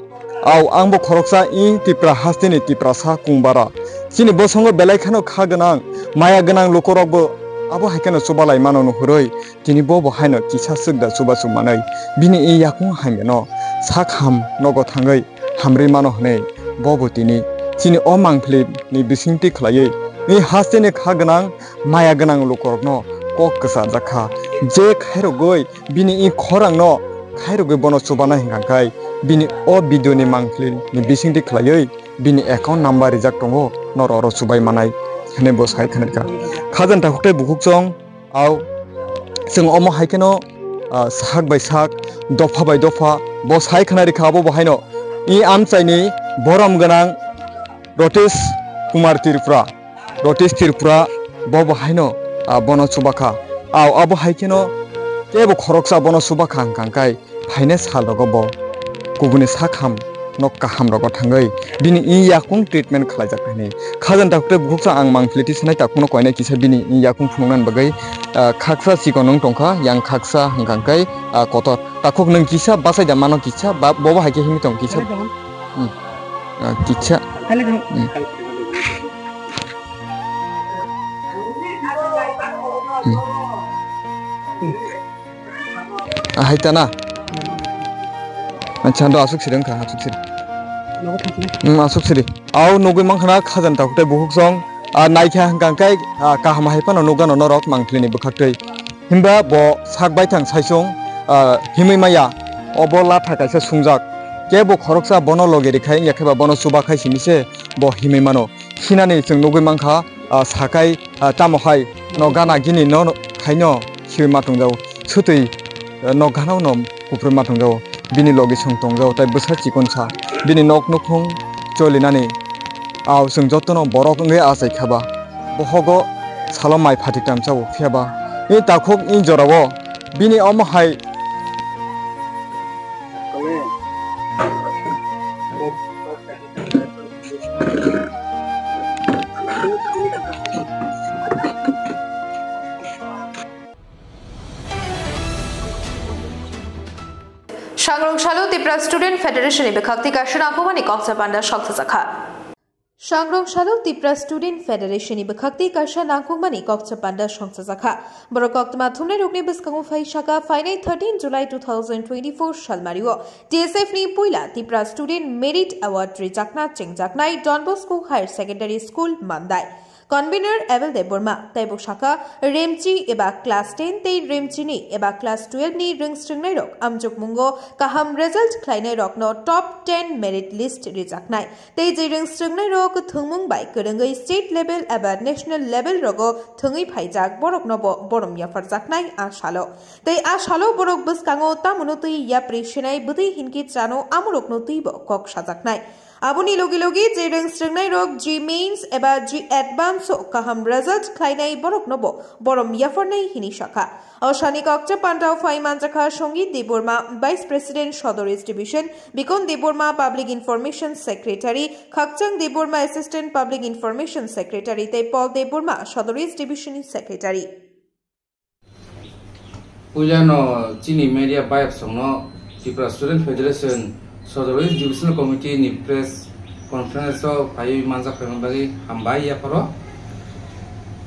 N: aw angbo khoroksa I tipra hastini tipra sa kungbara sini bosongo belaikhano khaganang maya ganang lukurok bo abo haikeno subalai manono huroi tini bobo haino kisa sugda subasu manai bini I yakung haimeno sakham nogo thangai hamri mano hne bobo tini sini o mangphli ni bisingti khlai ni hastini khaganang maya ganang lukorokno kok kasa jakha je khairo goi bini I khorang no khairo goi bono subana hingkai bini o video ni mangphli ni bisingti khlai bini account number rijak tongo nororo subai manai hne bo sai thanaka khajan takukte bukukjong aw sing omo haikeno sak bai sak dofa bai dofa bo sai khanari khabo bahaino I amchaini boram ganang Rotis Kumar Tirpura bobo haino bono subaka aw abo haikeno kebo khoroksa bono subaka hangkai phaine salogo bo kubuni sakham nokka hamrogo thangai bini I yakung treatment khlaijak hani khajan takte buksa ang mangfliti sanai takuno koina kisa bini I yakung phungnan bagai khaksa sikonong tongkha yang khaksa hangkai kotor takuk nang kisa basai jamano kisa bobo haike himi tong kisa kisa haitana chando asuk sirang kha asuk sir Masuk sini. Au nugui mangkana khajan takute buhuk song. Naikha hangkangkai kahamahai pano nuga norok mangklini bukhaktui. Himba bo sakbai thang saisong himai maya obo latha kaisa sungjak. Ke bo khoroksa bono logeri khai yakheba bono suba khai simise bo himai mano. Hinani jeng nugui mangkha sakai tamohai no gana gini no khaino hiwi matungjau. Sutui no gana no kupre matungjau. Bini logi song tongjau tai besar chikonsa. Bini nok nukhung cholinani aw sung jotono borok nge asai khaba bohogo salomai phatiktam chau phiaba ni takhok in jorawo bini omhai
A: Shangrong Tipra Student Federation Bikakti Kashana Kumani Koksa Panda Shoksa Shangrong Tipra Student Federation Bikakti Kashana Kumani Koksa Panda Shoksa Borokokma Tumne Rukni Biskangu Shaka Fine 13 July 2024 Shalmario TSF Ni Puila Tipra Student Merit Award Rijakna Chingjaknai Don Bosco Higher Secondary School Mandai Convener Evel Deborma Taibo Shaka Remchi Eba Class 10 Te Remchini Eba Class 12 Ni Ringstring Rock Amjuk Mungo Kaham Result Kleine Rock no Top 10 Merit List Rijaknai Te Ringstring Rock Thungmung Bai Kurangai State Level Eba National Level Rogo Thungi Paijak Borok Nobo Borom Yafarjaknai Ashalo Te Ashalo Borok Buskango Tamunoti Yapreshinai Budi Hinki Chano Amurok Notibo Kok Shajaknai Abuni Logi Jereng Stringnai Rog G Mains Eba G Advance Kaham Result Klainai Borok Nobo Borom Yafarnai Hinishaka Oshani Kokcha Pantao Faimanjaka Shongi Deborma Vice President Shodoris Division Bikon Deborma Public Information Secretary Khakchang Deborma Assistant Public Information Secretary Te Paul Deborma Shodoris Division Secretary
P: Pujano Chini Media Bias Sono Tipra Student Federation Shodoris Divisional Committee ni press conference of Pai Manza Pemabagi Hambai Yaporo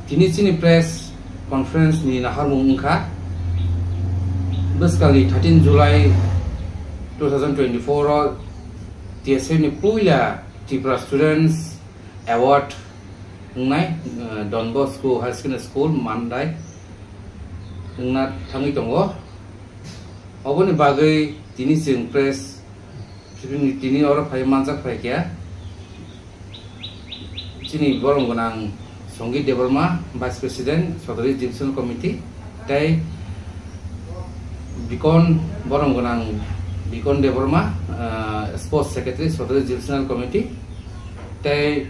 P: Tini press conference ni Nahar Mungka Basically 13 July 2024 TSF ni Puya Tipra Students Award Ngai Don Bosco High School Mandai Ngat Tangi Tongo Oboni Bagai Tini sing press Tini orang Pai Manjak Pai kia Sini borong gunang Songi Deborma Vice President Shodoris Divisional Committee Tai Bikon borong gunang Bikon Deborma Sports Secretary Shodoris Divisional Committee Tai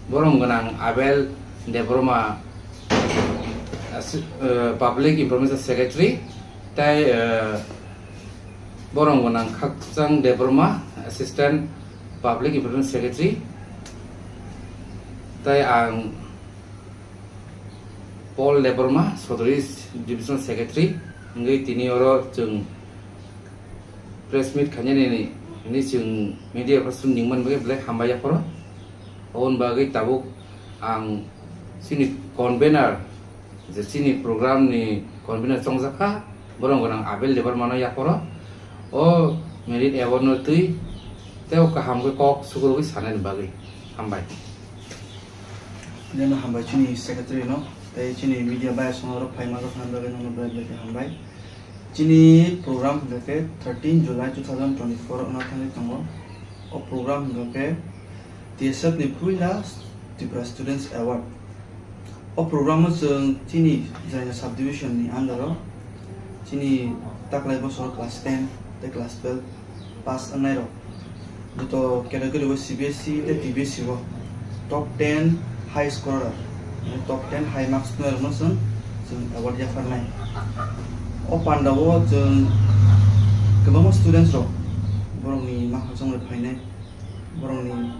P: borong gunang Abel Deborma Public Information Secretary Tai borong gunang Khakchang Deborma Assistant Public Information Secretary Tai ang Paul Deborma Shodoris Divisional Secretary ngai tini oro jeng press meet khanya ni jeng media person ningman bagai black hambaya poro on bagai tabuk ang sini convener je sini program ni convener songjaka borong gonang Abel Deborma ya poro o merit award no tui teo kaham ko kok sugul ko sanan bagai hambai
Q: Then hambai chini secretary no tai chini media bias no ro phai ma ro phan bagai no bagai hambai chini program ke 13 July 2024 na thani tango o program ke TSF ni Puila Tipra Students Award o program jeng chini jaya subdivision ni andaro chini taklai bosor class 10 te class 12 pass anai ro Duto category was CBSE the TBSE wo top 10 high scorer top 10 high marks no noson award ya farnai o pandawo jeng kebama students ro borong ni mahasong re phainai borong ni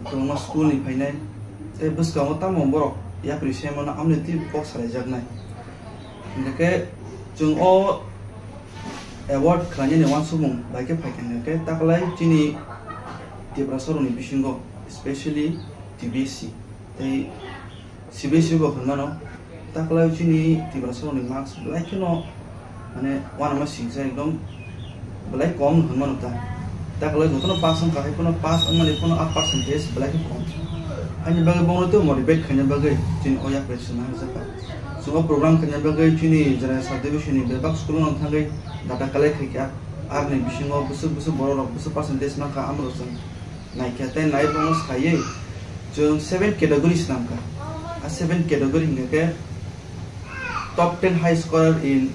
Q: kebama school ni phainai te bus ka mata mo borok ya prisem na amne ti box sare jagnai ndeke jeng o award khlanya ni wan sumung baike phaikang ke taklai chini Tipra Soroni bisingo especially TBSE tai CBSE go khmano taklai chini Tipra Soroni marks like no mane wan ma singsa ekdom blai kom khmano ta taklah jotono pass ang kahit puno pass ang mali puno percentage belaki kom. Hanya bagai bangun itu motivate kanya bagai cini oya presiden harusnya. Semua program kanya bagai cini jara satu cini bebak sekolah nonton lagi data collect kaya arne bisingo busu borok busu percentage maka amrosan naik kata naik bonus kaya jeng 7 categories namka. 7 category hingga ke top 10 high scorer in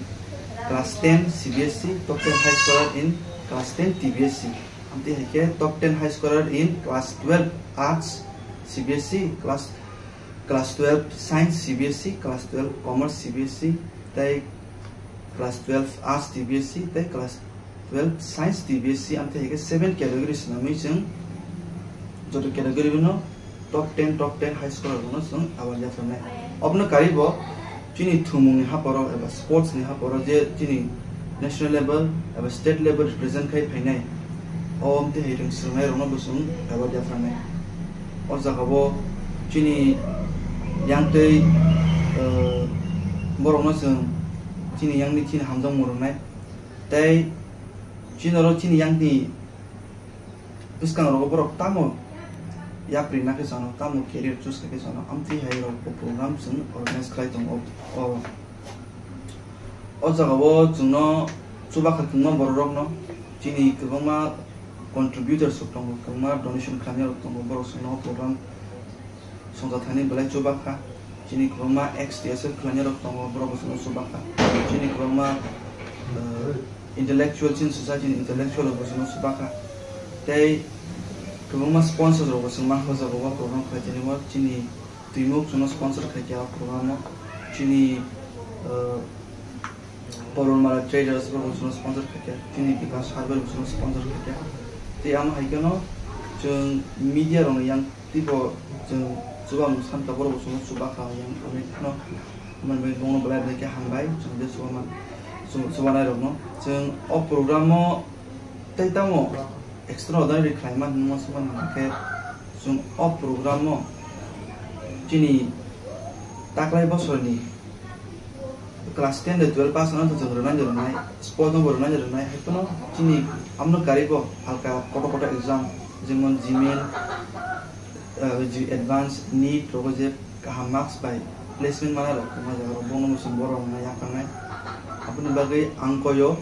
Q: class 10 CBSE, top 10 high scorer in class 10 TBSE. Nanti hingga top 10 high scorer in class 12 arts CBSE, class 12 science CBSE, class 12 commerce CBSE, tai class 12 arts TBSE, tai class 12 science TBSE. Nanti hingga 7 categories namanya jeng jodoh category mana top 10 high scorer bonus sung awal ya fana obna karibo chini thumung ni haporo eba sports ni haporo je chini national level eba state level represent kai phainai om te hiring sungai rono busung awal ya fana o jagabo chini yang tei borong sung chini yang ni chini hamjang murunai tai chinoro chini yang ni buskang rogo borok tamo ya prina ke sana tamu career choose ke sana amti hai ro program sun organize khai tong o jagabo jungno chuba khatno borok no chini kebama contributors tong kama donation khanya tong borok sun program songja thani belai chuba kha chini kebama xtsf khanya tong borok sun chuba kha chini kebama intellectual chin society intellectual sun chuba kha tei kebama sponsor rogo sing mah hoza rogo program khajani mo chini timuk suno sponsor khajia program chini porol mala traders rogo suno sponsor khajia chini bikas harbor suno sponsor khajia te am haikano jeng media rong yang tipo jeng suba musan ta rogo suno suba kha yang ame no man be bongo bla de ke hambai jeng de suba man suba na rogo jeng o program mo taitamo extraordinary climate no seban ke sum of program mo chini taklai bosoni class 10 de 12 pass na to jongran jornai sport no borna jornai hepono chini amno karibo halka koto exam jemon gmail advance need roje ka marks by placement mana ro kuma jago bono musum borong na yakanai apuni bagai angkoyo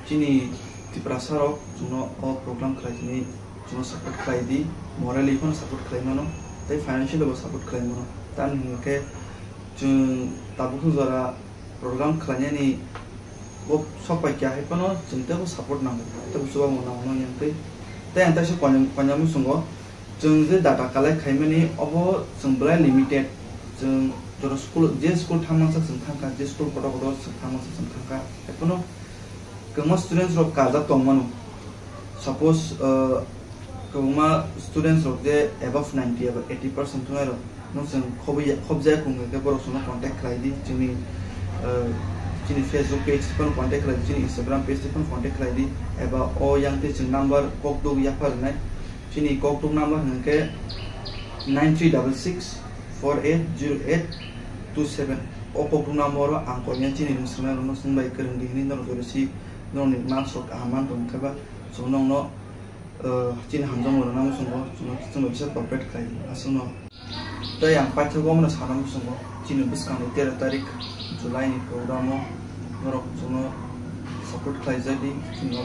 Q: chini Tiprasarok juno o program khlai juno support khlai di morally kon support khlai mano tai financial level support khlai mano tan hinke jun tabu jara program khlai ni o sopai kya he kono jinte ko support na to suba mona no yang tai anta se panjam sungo jung je data khlai khai mani obo sungbla limited jung joro school je school thamang sa thangka je school kodo thamang sa thangka he kono kema students rok kaza tongmanu suppose kema students rok de above 90 above 80% tuero no sen khobja kunga ke boro suno contact khlai di chini Facebook page pun contact khlai chini Instagram page pun contact khlai di eba o yang te ching number kokdog ya par nai chini kokdog number hangke 9366 480827 o kokdog number angko nya chini musma no sunbai kereng di ni no dorsi no ni masuk aman dong kaba so no chin hamjang mo na mo sungo so bisa corporate kai asuno to yang pacho go mo saram sungo chin biskang 13 tarik Julai ni program mo norok suno support kai jadi chin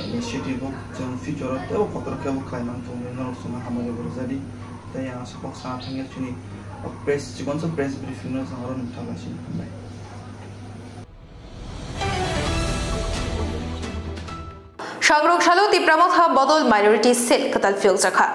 Q: initiative jang future to kotor ka bo kai man to norok suno hamale bor jadi to yang support sa thangir chini press chikon so press briefing no saron thalasin bai
A: সংগ্রহশালা তিপ্রামথা বদল minority sell কাতাল ফিয়ক জাখা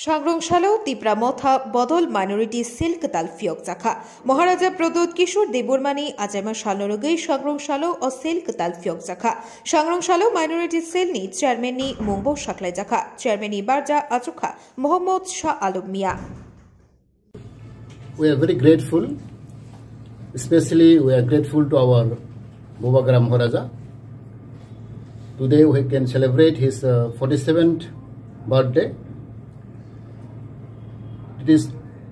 A: সংগ্রহশালা তিপ্রামথা বদল minority sell কাতাল ফিয়ক জাখা মহারাজা প্রদোত কিশোর দেববর্মানি আজামা শালনরগৈ সংগ্রহশালা ও sell কাতাল ফিয়ক জাখা সংগ্রহশালা minority sell নি chairman নি মুংবো শাকলাই জাখা চেয়ারম্যান নি বারজা আচুখা Mohammad Shah Alam Mia
R: We are very grateful, especially we are grateful to our Bobagram Maharaja. Today we can celebrate his 47th birthday. It is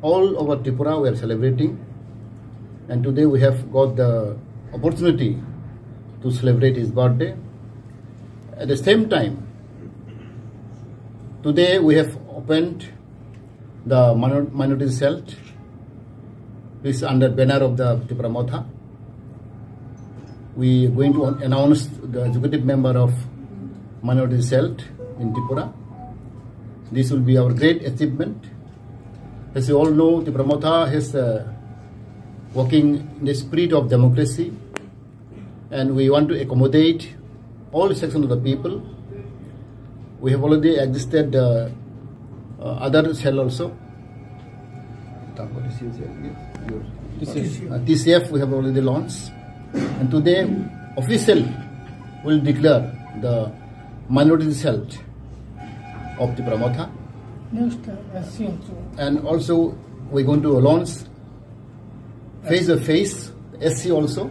R: all over Tripura we are celebrating, and today we have got the opportunity to celebrate his birthday. At the same time, Today we have opened the minority cell. This is under banner of the Tripura Motha. We are going to announce the executive member of minority cell in Tripura. This will be our great achievement. As you all know, Tripura Motha is working in the spirit of democracy, and we want to accommodate all sections of the people. We have already existed other cell also. TCF we have already launched, and today official will declare the minority cell of Tripura Motha. And also we're going to launch face-to-face SC also.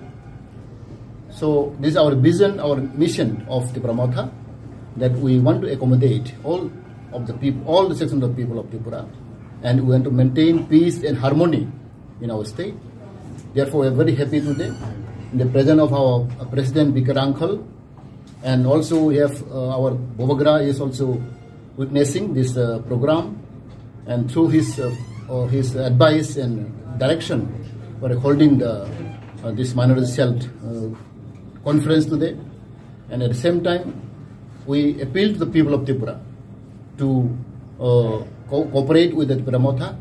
R: So this is our vision, our mission of Tripura Motha, that we want to accommodate all of the people, all the sections of the people of Tripura, and we want to maintain peace and harmony in our state. Therefore, we are very happy today in the presence of our President Bikar Uncle, and also we have our Bobagra is also witnessing this program, and through his advice and direction, we are holding this minority cell conference today. And at the same time, we appeal to the people of Tripura to cooperate with the Tripura Motha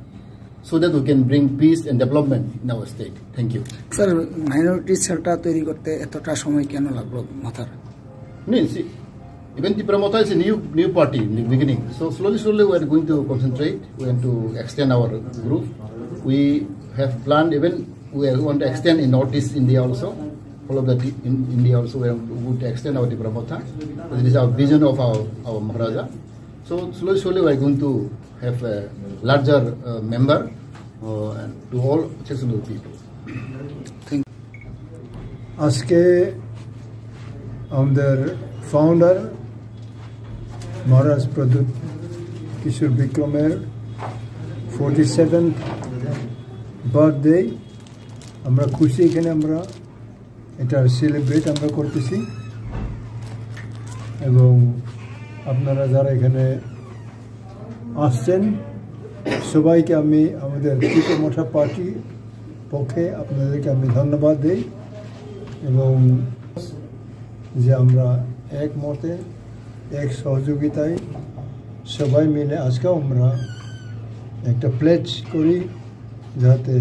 R: so that we can bring peace and development in our state. Thank you.
S: Sir, minority cell ta toiri korte etota shomoy keno laglo Mothar?
R: See, even Tripura Motha is a new party in the beginning. So slowly we are going to concentrate. We want to extend our group. We have planned, even we want to extend in Northeast India also. All of the in India also we want to extend our Tripura Motha. This is our vision of our Maharaja. So slowly we are going to have a larger member to all sections of people.
T: Thank you. আজকে আমাদের founder মহারাজ প্রদ্যুৎ কিশোর বিক্রমের 47th birthday আমরা খুশি, এখানে আমরা এটা celebrate আমরা করতেছি, এবং আপনারা যারা এখানে আসছেন সবাইকে আমি আমাদের ত্রিপুরা মঠা পার্টি পক্ষে আপনাদেরকে আমি ধন্যবাদ দেই, এবং যে আমরা এক মতে এক সহযোগিতায় সবাই মিলে আজকেও আমরা একটা প্লেজ করি যাতে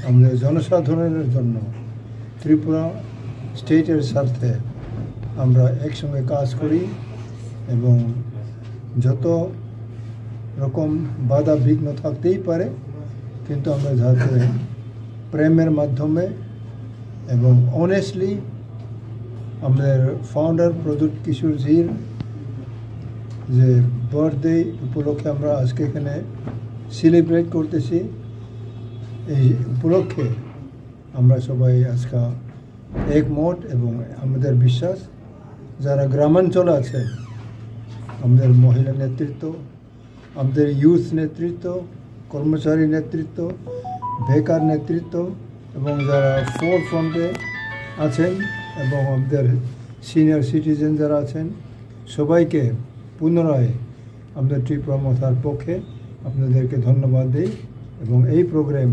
T: আমাদের জনসাধারণের জন্য ত্রিপুরা স্টেটের স্বার্থে আমরা একসঙ্গে কাজ করি, এবং যত রকম বাধা বিঘ্ন থাকতেই পারে, কিন্তু আমরা যাতে প্রেমের মাধ্যমে এবং অনেস্টলি আমাদের ফাউন্ডার প্রদ্যুৎ কিশোরজির যে বার্থডে উপলক্ষে আমরা আজকে এখানে সেলিব্রেট করতেছি, এই উপলক্ষে আমরা সবাই আজকে একমত, এবং আমাদের বিশ্বাস যারা গ্রামাঞ্চলে আছে, আমাদের মহিলা নেতৃত্ব, আমাদের ইউথ নেতৃত্ব, কর্মচারী নেতৃত্ব, বেকার নেতৃত্ব, এবং যারা ফোর ফ্রন্টে আছেন এবং আমাদের সিনিয়র সিটিজেন যারা আছেন, সবাইকে পুনরায় আমাদের ত্রিপুরা মথার পক্ষে আপনাদেরকে ধন্যবাদ দিই, এবং এই প্রোগ্রাম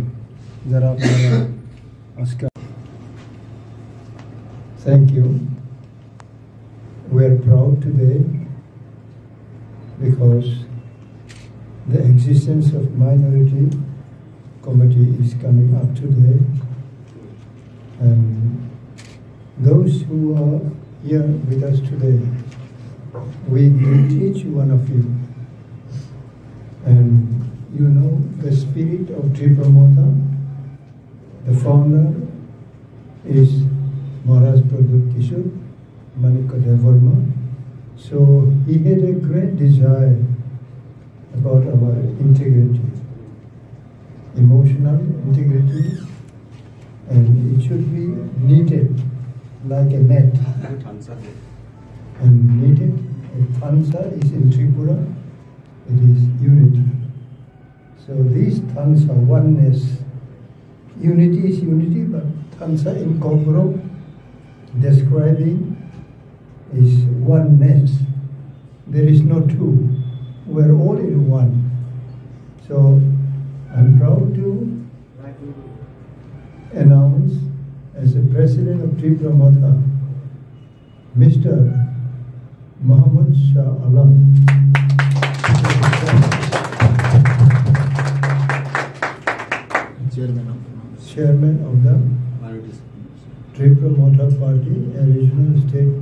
T: যারা আপনারা আজকে Thank you. We are proud today because the existence of minority committee is coming up today, and those who are here with us today, we greet each one of you, and you know the spirit of Tripura Motha. The founder is Maharaj Pradyut Kishore Manika Devarma. So he had a great desire about our integrity, emotional integrity, and it should be knitted like a net. And knitted, Thansa is in Tripura, it is unity. So these Thansa, oneness, unity is unity, but Thansa in Kokoro describing is oneness. There is no two. we're all in one. So I'm proud to announce as the President of Tripura Motha, Mr. Muhammad Shah Alam. Chairman of the Tripura Motha Party, a regional state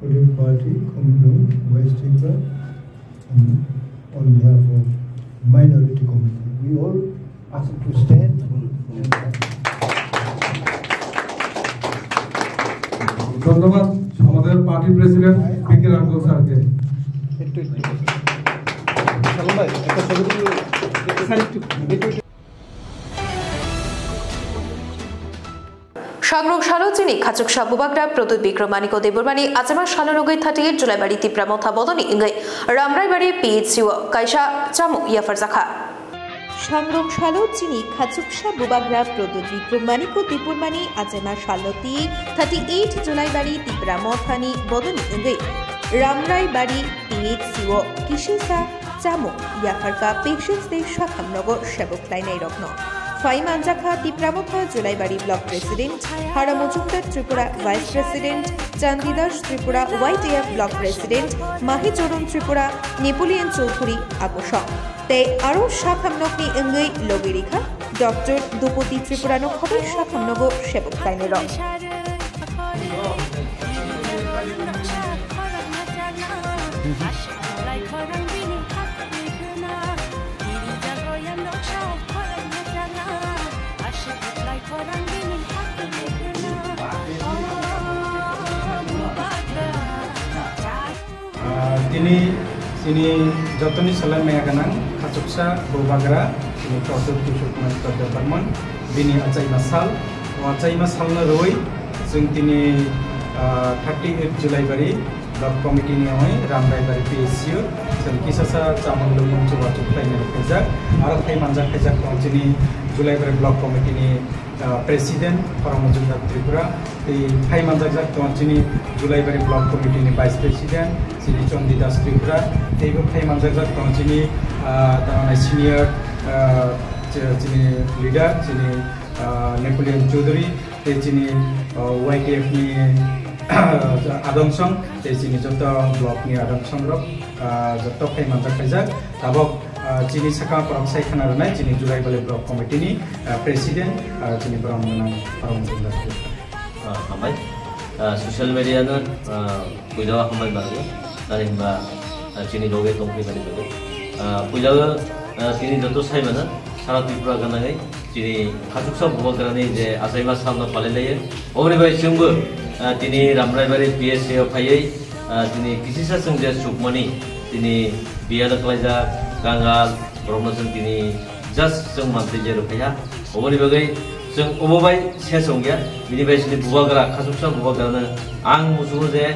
T: political party, Kumlung, West Tripura, on behalf of minority community. We all ask to stand.
U: ধন্যবাদ আমাদের party president পিকে রামগোল স্যারকে।
A: সংগ্রহ সালোচিনী খাচুক সাবুবাগরা প্রদুত বিক্রমানিক ও দেবরমানি asthma সালোরগৈ 38 July বাড়ি তিপ্রা মথা বদনি ইঙ্গৈ রামরাই বাড়ি পিএইচইউ কাইসা চামু ইয়াফার জাখা সংগ্রহ সালোচিনী খাচুক সাবুবাগরা প্রদুত বিক্রমানিক ও দেবরমানি asthma সালতি 38 July বাড়ি তিপ্রা মথানি বদনি ইঙ্গৈ রামরাই বাড়ি পিএইচইউ কিসেসা চামু ইয়াফারকা patience দে শাখামনগর সেবক লাইনাই রত্ন ফাইম আঞ্জাখা Tipramotha Julaibari block president Hara Majumdar Tripura vice president Chandidas Tripura YTF block president Mahi Charan Tripura Napoleon Chowdhury আকর্ষণ তে আরও শাখামনগনি ইঙ্গৈ লগিরিখা ডক্টর দুপতি ত্রিপুরানো খবর শাখামনগ সেবক লাইনের
M: Sini jotoni salai meyaganang khachuksa bubagra sini produk kusukman department bini achai masal na roi sing tini 38 Julai bari block committee ni oi ramrai bari PSU sing kisasa chamang lumung chuba chuklai ni khajak aro khai manjak khajak sini Julai bari block committee ni president paramojumdar Tripura এই খাই manjak jak sini Julai bari block committee ni vice president sini Chandidas Tripura এই খাই manjak jak sini senior sini leader sini Napoleon Chaudhary sini YTF ni Adamsong sini joto block ni Adamsong rok joto khai manjak khajak tabok sini saka parang sai khana ranai sini Julai bari block committee ni president sini paramojumdar
V: hamai social media na pujawa hamai baru dari ba sini loge tongki bari baru pujawa sini joto sai mana sara Tripura gana gai sini khachuksa bubagrani je asaima samna palelai ore bai sunggu sini ramrai bari PSA phaiai sini kisisa sungje sukmani sini biada klaja gangal promotion sini just sung mantai je rupiah ore bagai जों अबोबाय सेसंगिया बिनिफ्राय जुदि बुबाग्रा खासुकसा बुबाग्रानो आं मुसुगो जे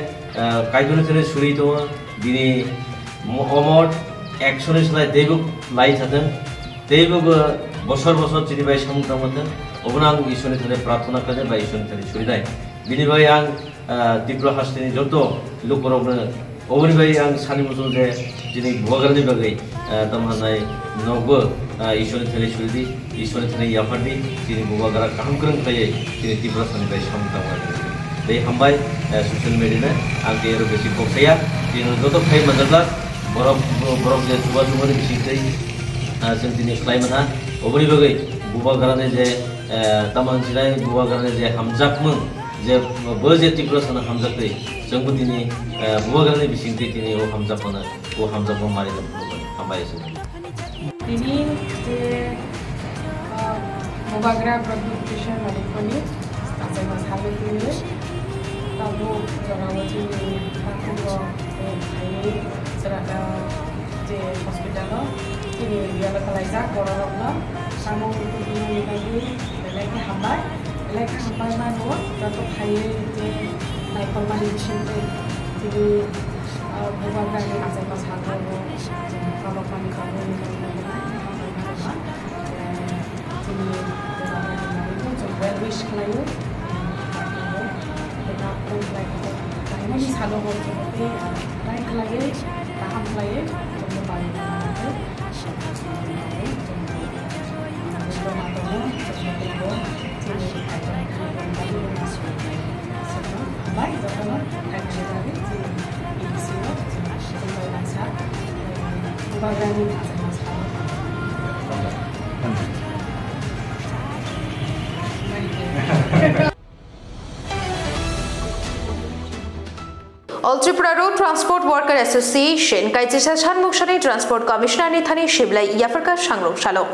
V: कायदुनि there सुरि दङ बिनि अमर एक्सननि सोलाय दैबुक लाई थादों दैबुक बसर बसर जिनिफ्राय सामुदां मोनदों अबोनो आं इसोरनि थेरे प्रार्थना खालामो बा इसोरनि थेरे सुरिनाय बिनिफ्राय आं त्रिपुरा हास्टेनि जत लोकफोरावनो अबोनिफ्राय आं सानि मुसुगो जे दिनै बुबाग्रानि बागै तमहानाय नगबो इसोरनि थेरे सुरिदि इसोरनि थेरे याफारदि दिनै बुबाग्रा गाहाम गोरों खायै दिनै त्रिपुरा सानिफ्राय सामुदां मोनदों दै हामबाय ससियेल मिडियानो आं देरो बेसि बक्साया दिनै जत खाय मोनदोंब्ला बरफ जे जुबा जुबानि बिसिखै जों दिनै खालामोना अबोनि बागै बुबाग्रानि जे तामान जिनाय बुबाग्रानि जे हामजाकमोन जे बो जे त्रिपुरा साना हामजाखै जोंबो दिनै बुबाग्रानि बिसिखै दिनै ओ हामजाखौ मारिनो हामबाय जों
F: ini je bubagra production maliponi asal masalah ini tahu jangan wajib aku ini serata je hospital ini dia nak kelajak korang sama untuk ini lagi lagi hambat mana jatuh kaya je naik korban di sini jadi bubagra ini asal masalah kalau kami wish kelayu, kita pun like, ini sahaja orang tu, naik kelayu, tahap kelayu, jumpa balik.
A: All Tripura Road Transport Worker Association Kaijisa Chanmuksani Transport Commissioner Nithani Shiblai Yafarka Shangrong Shalo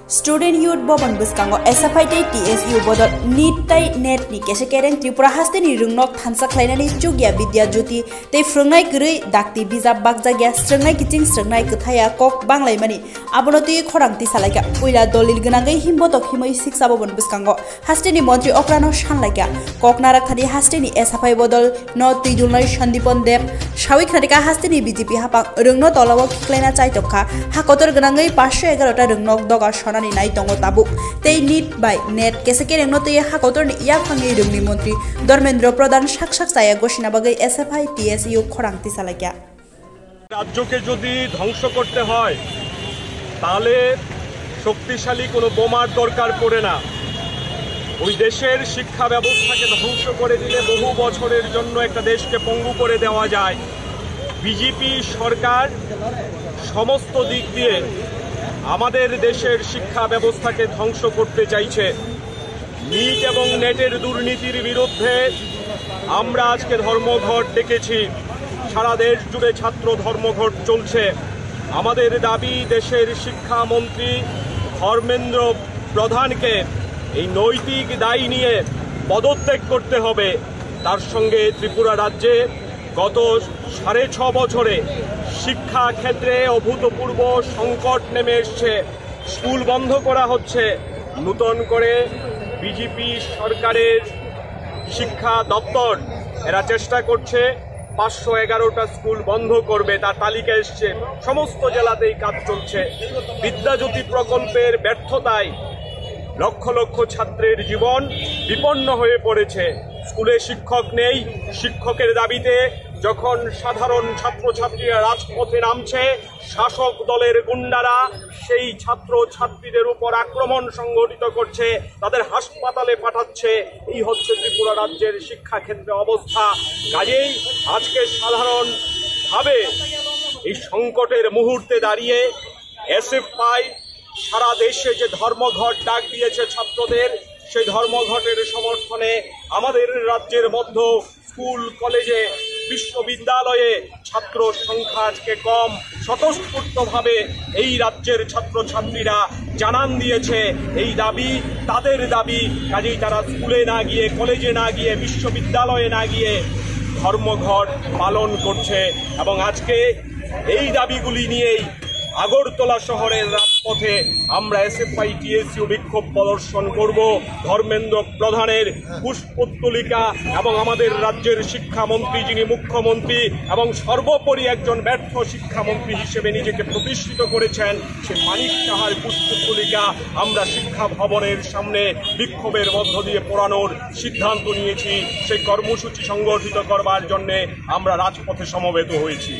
B: Student Youth Boban Buskango SFI TSU Bodol Need Tai Net Ni Kese Kereng Tripura Hasteni Rungnok Thansa Klainani Chugya Vidya Jyoti Te Frungnai Gri Dakti Biza Bagjagya Strengnai Kiching Strengnai Kuthaya Kok Banglai Mani Abonoti Khorangti Salaika Uila Dolil Gnagai Himbotok Himoi Siksa Boban Buskango Hasteni Montri Okrano Shanlaika Kok Narakadi Hasteni SFI Bodol No Tidulnai Shandipon Dep Shawik Nadika Hasteni BJP Hapang Rungno Tolawo Kiklaina Chaitoka Hakotor Gnagai 511 Rungnok Doga Shonani Nai Tongo Tabuk Tei Need by Net Kese Kereng No Te Hakotor Ni Yafangi Rungni Montri Dharmendra Pradhan Shakshak Saya Goshina Bagai SFI TSU Khorangti Salaika
H: রাজ্যকে যদি ধ্বংস করতে হয় তাহলে শক্তিশালী কোনো বোমার দরকার পড়ে না ওই দেশের শিক্ষা ব্যবস্থাকে ধ্বংস করে দিলে বহু বছরের জন্য একটা দেশকে পঙ্গু করে দেওয়া যায় বিজেপি সরকার সমস্ত দিক দিয়ে আমাদের দেশের শিক্ষা ব্যবস্থাকে ধ্বংস করতে চাইছে নিট এবং নেটের দুর্নীতির বিরুদ্ধে আমরা আজকে ধর্মঘট ডেকেছি সারা দেশ জুড়ে ছাত্র ধর্মঘট চলছে আমাদের দাবি দেশের শিক্ষামন্ত্রী ধর্মেন্দ্র প্রধানকে এই নৈতিক দায় নিয়ে পদত্যাগ করতে হবে তার সঙ্গে ত্রিপুরা রাজ্যে গত 6.5 বছরে শিক্ষা ক্ষেত্রে অভূতপূর্ব সংকট নেমে এসছে স্কুল বন্ধ করা হচ্ছে নতুন করে বিজেপি সরকারের শিক্ষা দপ্তর এরা চেষ্টা করছে 511টা স্কুল বন্ধ করবে তার তালিকা এসছে সমস্ত জেলাতেই কাজ চলছে বিদ্যাজ্যোতি প্রকল্পের ব্যর্থতায় লক্ষ লক্ষ ছাত্রের জীবন বিপন্ন হয়ে পড়েছে স্কুলে শিক্ষক নেই শিক্ষকের দাবিতে যখন সাধারণ ছাত্রছাত্রীরা রাজপথে নামছে শাসক দলের গুন্ডারা সেই ছাত্রছাত্রীদের উপর আক্রমণ সংঘটিত করছে তাদের হাসপাতালে পাঠাচ্ছে এই হচ্ছে ত্রিপুরা রাজ্যের শিক্ষা ক্ষেত্রে অবস্থা কাজেই আজকে সাধারণভাবে এই সংকটের মুহূর্তে দাঁড়িয়ে এসএফআই সারা দেশে যে ধর্মঘট ডাক দিয়েছে ছাত্রদের সেই ধর্মঘটের সমর্থনে আমাদের রাজ্যের মধ্যে স্কুল কলেজে বিশ্ববিদ্যালয়ে ছাত্র সংখ্যা আজকে কম স্বতঃস্ফূর্তভাবে এই রাজ্যের ছাত্রছাত্রীরা জানান দিয়েছে এই দাবি তাদের দাবি কাজেই তারা স্কুলে না গিয়ে কলেজে না গিয়ে বিশ্ববিদ্যালয়ে না গিয়ে ধর্মঘট পালন করছে এবং আজকে এই দাবিগুলি নিয়েই আগরতলা শহরের রাজপথে আমরা এসএফআই টিএসইউ বিক্ষোভ প্রদর্শন করব ধর্মেন্দ্র প্রধানের পুষ্পোত্তলিকা এবং আমাদের রাজ্যের শিক্ষামন্ত্রী যিনি মুখ্যমন্ত্রী এবং সর্বোপরি একজন ব্যর্থ শিক্ষামন্ত্রী হিসেবে নিজেকে প্রতিষ্ঠিত করেছেন সে মানিক সাহার পুষ্পোত্তলিকা আমরা শিক্ষা ভবনের সামনে বিক্ষোভের মধ্য দিয়ে পোড়ানোর সিদ্ধান্ত নিয়েছি সেই কর্মসূচি সংগঠিত করবার জন্য আমরা রাজপথে সমবেত হয়েছি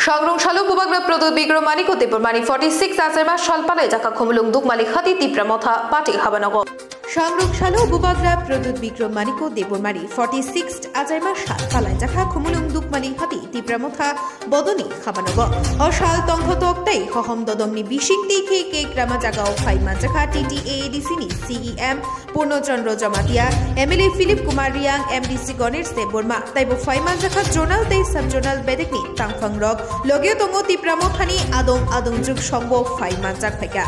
A: Shangrong Shalu Bubagra Produt Bigro Maniko Tipur Mani 46 Azema Shalpale Jaka Khumulung Duk Malik Hati Tipra Motha Pati Habanago Shangrong Shalu Bubagra Produt Bigro Maniko Tipur Mani 46 Azema Shalpale Jaka Khumulung Duk Malik Hati Tipra Motha Bodoni Habanago O Shal Tonghotok Tei Hohom Dodomni Bishing Tiki Cake Rama Jagao Faima Jaka TTAADC ni CEM Purno Chandra Jamatia MLA Philip Kumar Riang MDC Gonir Se Burma Taibo Faima Jaka Journal Tei Subjournal Bedekni Tangkhang Rok Logio Tongo Tipramo Khani Adong Juk Shombo Faima Jak Pheka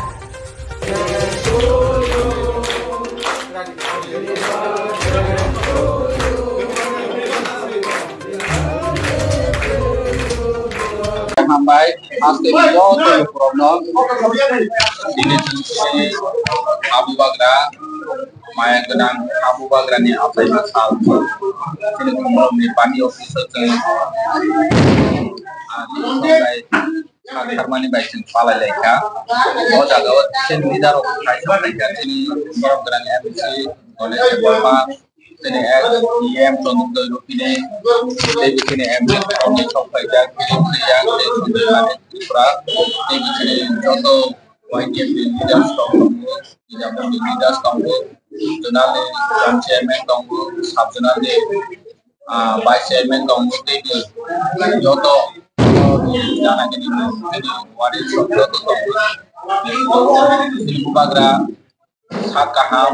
P: Sampai akhir video problem ini Abu Bakra Maya Genang Abu Bakra ni apa yang salah ini kemudian di pani officer ke Karmani Baisin Pala Leka oh jaga sen leader of Kaisan Leka ini program MC oleh beberapa TNR IM contoh ini dari sini MC kami sampai jadi yang dari Tripura dari sini contoh
C: YTM leaders PWD leaders zonal chairman sub zonal vice chairman joto jana gini wari joto Bagra Sakaham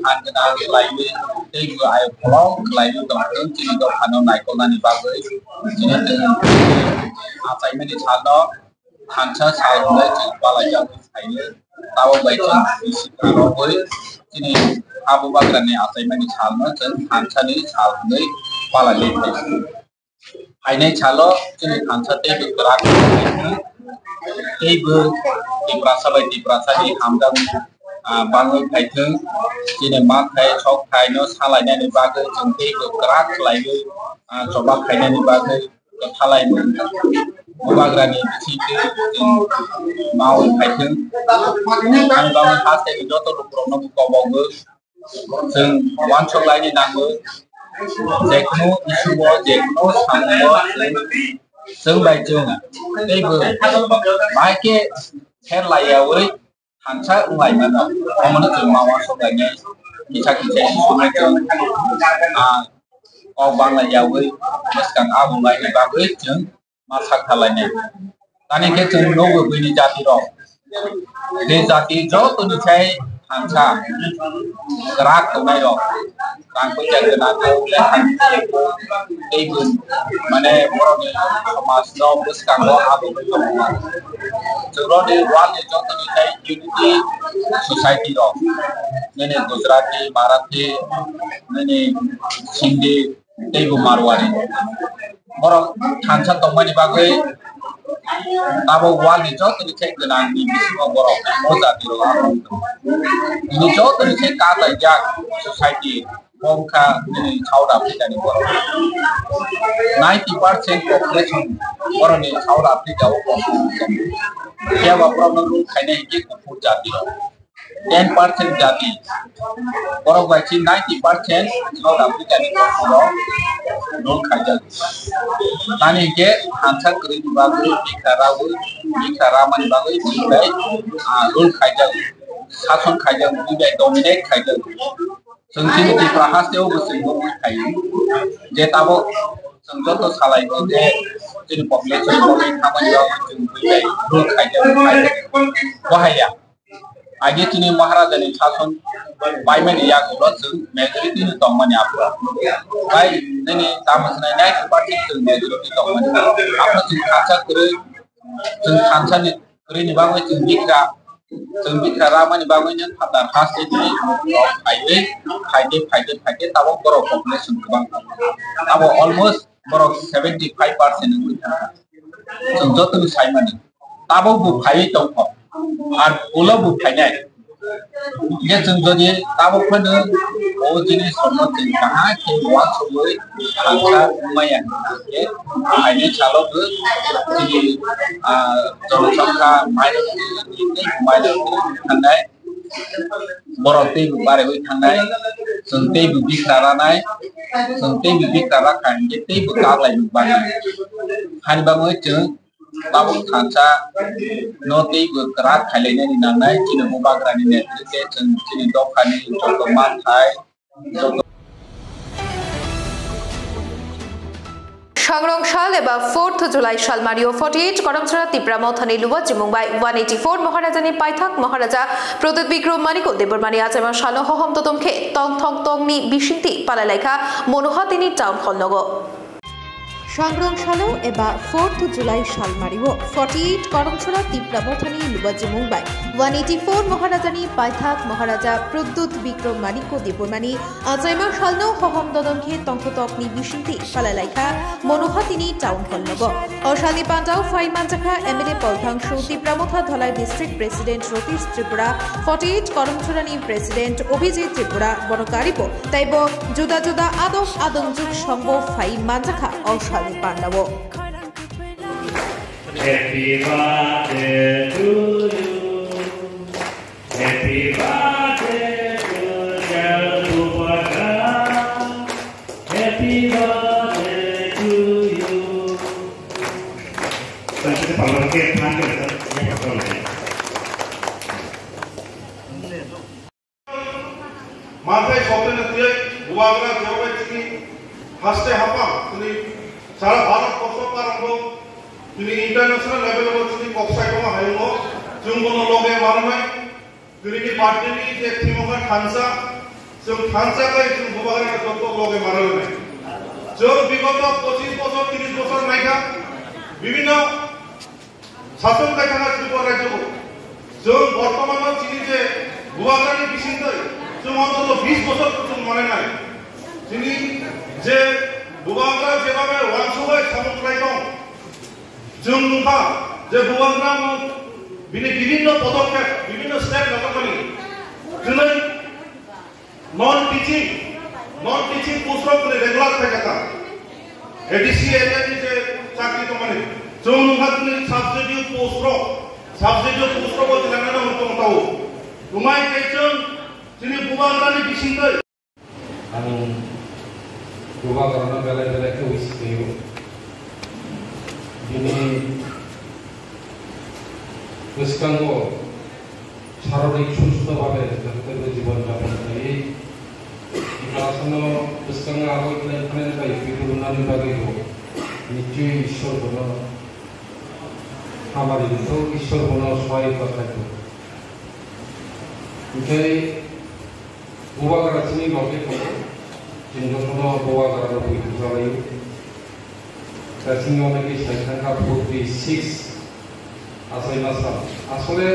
C: Angana Laini Tegu I Plong Laini Dong Chini Dong Hano Naikolani Bagui Chini Assignment is Hano Hansa Salmai Balajang Haile Tao Baichang Hano Boy Chini Abu Bagra ni assignment is Hano Hansa ni Salmai Balajang Haine Chalo Chini Hansa Tegu Gerak Tegu Diprasa by Diprasa di Hamdam Bangun Kaiteng Chini Mak Kai Chok Kai No Salai Nani Bagai Chung Tegu Gerak Layu Coba Kai Nani Bagai Salai Bagrani Cici Mau Kaiteng Kami bangun khas dari Joto Lukrono Bukobogo Chung Wan Chok Lai Ni Nanggo Jekno Isubo Jekno Sambo Sung Bai Chung Tegu Maike Ken Lai Awri Hansa Ungai Mana Omana Chung Mawa Sok Lai Ni Kisah Sungai Chung Bang Lai Awri Meskan Abu Lai Ni Bagui Chung Masak Halai Ni Tani Ke Chung Nogo Bini Jati Rok Di Jati Joto Ni Chai Hansa Gerak Tunai Rok Rangkut Jaga Nata Lehan Tegu Mane Moroni Mas No Meskan Lo Abu Lai Suroni Wal Joto Ni Chai Unity Society Rok Nene Gujarati Marathi Nene Sindhi Tegu Marwari Morong Hansa Tomani Bagai Tabo Wal ni Joto Ni Chai Genang Ni Bisma Morong Mozati Rok Ini Joto Ni Chai Kata Jak Society Bongka Nene South Africa Ni Morong 90% population Morong Ni South Africa Dia problem rule Kaine Hiki Kupur Jati Rok 10% Jati Morong Bachi 90% South Africa Ni Morong Rule Kaijal Tani Hiki Hansa Kuri Bagui Bikaraman Bagui Bibai Rule Kaijal Sason Kaijal Bibai Dominate Kaijal Sengkini di Prahas Teo Bersinggung Kaijal Jetabo Sengjoto Salai Bide Jadi population Bobin Kaman Jauh Bibai Rule Kaijal Bahaya Aja Tini Maharaja Ni Sason Baimen Yak Ulot Seng Majority Ni Tongmani Apura Bai Nini Tamas Nai Nai Parti Seng Majority Tongmani Apura Seng Hansa Kuri Seng Hansa Ni Kuri Ni Bangui Seng Bikra Seng Bikra Rama Ni Bangui Nyan Hatar Khas Ini Haide Tabo Borok Population Kubang Tabo almost Borok 75% Seng Joto Ni Saimani Tabo Bu Phai Tongkop R OLA বু ফাইনাই যে जों যদি তাবো ফনে ও জিনিস সম্বন্ধে কাহা কে ওয়া ছবই আচ্ছা মায়া কে আইনে চালো গ যে জনসংখ্যা মাইনরিটি থানাই বরতে বারে হই থানাই সন্তে বিবি কারানাই সন্তে বিবি কারা খানকে তে বুকালাই বানি হানবা মই जों Tabo Hansa Noti Gerak Halene Ni Nanai Chini Mubagrani Netrike Chini Dokani Joko Mathai Joko
A: সংরংশাল এবার 4th জুলাই সালমারিও 48 করমছড়া তিপ্রা মথানি লুবাজি মুম্বাই 184 মহারাজানি পাইথাক মহারাজা প্রদুত বিক্রম মানিক দেবরমানি আজমা শালো হহম ততমখে তং থং তংনি বিশিংতি পালালাইখা মনোহাতিনি টাউন হল নগ সংগ্রামশালো এবার 4th জুলাই সালমারিও 48 করমছড়া তিপ্রা মথানি লুবাজি মুম্বাই 184 মহারাজানি পাইথাক মহারাজা প্রদ্যুৎ বিক্রম মানিক দেবরমানি আজমা শালনো হহম দদমখে তংথতকনি বিশিংতি পালালাইখা মনোহাতিনি টাউন হল নগ অশালি পান্ডাও ফাই মানজাখা এমএলএ পলধাংশু তিপ্রা মথা ধলাই ডিস্ট্রিক্ট প্রেসিডেন্ট রতীশ ত্রিপুরা 48 করমছড়ানি প্রেসিডেন্ট অভিজিৎ ত্রিপুরা বড়কারিব তাইব জুদা জুদা আদম আদমযুগ সঙ্গ ফাই মানজাখা অশালি পান্ডাও
D: Happy birthday to you. Happy birthday to Jalupaka. Happy birthday to you. Terima kasih.
G: बुआगरा जेवबाय चिनि हास्ते हापा चिनि सारा भारत बर्ष पारंगो चिनि इंटरनेशनल लेवल चिनि कक्साय दङ हायंगो जों गनो लगे मारनाय चिनि पार्टीनि जे थिमगा थानसा जों थानसा गाय जों बुआगरा जतो लगे मारनाय जों विगत 25 বছর 30 বছর नायखा বিভিন্ন शासन गायथाना त्रिपुरा राज्यखौ जों बर्तमानाव चिनि जे बुआगरानि बिसिंदै जों अन्तत 20 বছর जों मानायनाय चिनि जे बुआगरा जेबाबे वानसुबाय सामुद्राय दं जों नुखा जे बुआगरा बिनि विभिन्न पदक्षेप विभिन्न स्टेप लागामानि दिनै नन टिचिं पोस्टआव रेगुलार थायखाखा एडीसी एरियानि जे चाकरि दंमानि जों नुखा दिनै साबजेक्टिव पोस्टआव दिलांनानै हरथ'मताव नुमाय केजों दिनै बुआगरानि बिसिंदै
J: आं बुआगरानो बेले उसियो दिनै गोसोखांगौ शारीरिक सुस्थभावे जाहाथे जीवन यापन खालामो आसानो गोसोखांनो हागौ खालामनाय बिथुनानि बागैखौ निश्चय ईश्वरखौनो हामारिखौ ईश्वरखौनो सहाय खालामो ओमफ्राय बुआगरानि बागैखौ जोंखौनो बुआगरानो बयबो जालायो दासिमावलागि सायखांखा 46 आसायमासा आसले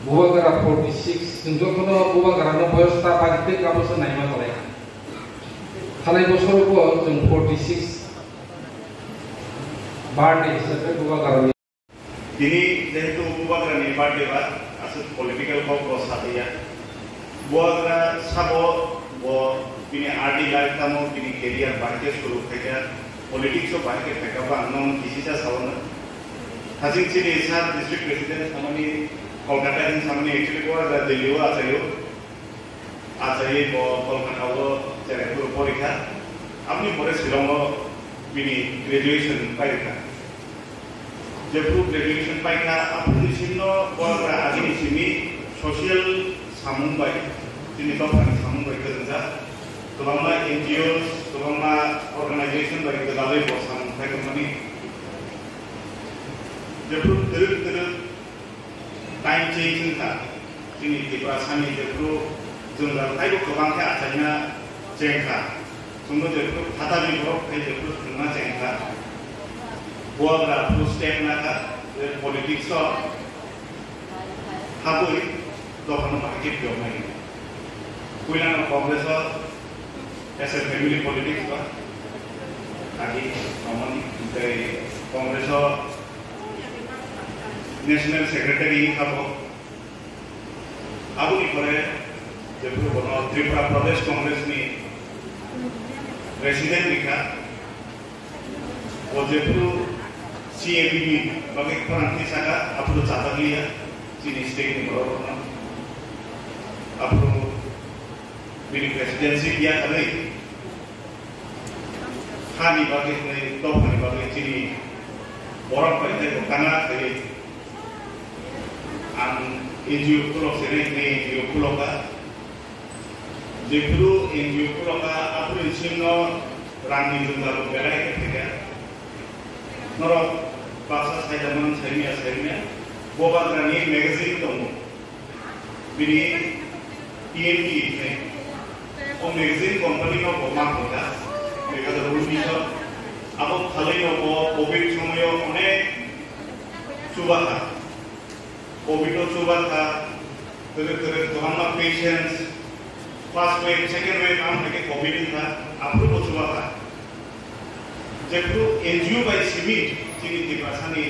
J: बुआगरा 46 जोंखौनो बुआगरानो बयसता बागैते गाबोसो नायमा जालाय थानाय बोसोरावबो जों 46 बार्थडे हिसाबै बुआगरानि
G: दिनै जेहेतु बुआगरानि बार्थडे बा आसु पलिटिकल हक साथैया बुआगरा साबो वो बिनि आर्टि लाइफ तामो बिनि केरियर बारके शुरू थाया पॉलिटिक्स ऑफ बारके थाया बा नन किसिसा सावना हाजिं चिनि साब डिस्ट्रिक्ट प्रेसिडेंट सामनि कोलकाता दिन सामनि एक्चुअली बुआगरा दिल्लीओ आचायो बो कोलकाताओ जेरेखुर परीक्षा आपनि परे शिलंगो बिनि ग्रेजुएशन पाइखा जेफु ग्रेजुएशन पाइखा आपनि सिनो बुआगरा आगिनि सिमि सोशल सामुंबाय दिनै गावनि सामुंबाय गोजोंजा गोबांमा एनजीओस गोबांमा अर्गानाइजेशन बायदि गोदालै बसामुंबाय कम्पानि जेफोर दोरों टाइम चेंजिंखा जोंनि त्रिपुरा सानि जेफोर जों जाथायखौ गोबांखा आचायना जेंखा जोंबो जेफोर थाथाबि बरफ थाय जेफोर थांना जेंखा बुआगरा स्टेप नाखा पलिटिक्सआव हाबै दखान मार्केट बेवहाय कुइलाना कांग्रेसआव एस ए फैमिली पॉलिटिक्स बा आगे अमन ओमफ्राय कांग्रेसआव नेशनल सेक्रेटारि हाबो आबुनि परे जेफोर बनो त्रिपुरा प्रदेश कांग्रेसनि प्रेसिडेंट निखा ओ जेफोर सीएबी बागै फोरांथि सागा आपलो चातागलिया चिनि स्टेटनि बर'नो आपलो बिनि प्रेसिडेंसी किया थालै खानि बागै नै दफानि बागै चिनि बरफ बायदि काना थालै आं एनजीओ खुलक सेरे नै एनजीओ खुलका जेफोर एनजीओ खुलका आपलो सिंनो रांनि जुंगालो बेलाय थाया नर बासा सायदामन सायमिया बुआगरानि मैगजीन दङ बिनि टीएमटी ने ओ मैगजीन कंपनी नो बमा होगा बेका रुबिस अब खालै नो कोविड समय अनेक सुबाखा कोविड सुबाखा तेरे गोबां patients first wave second wave आम के कोविड था आपको सुबाखा जेफोर एनजीओ बाय सिमिट चिनि त्रिपुरासानि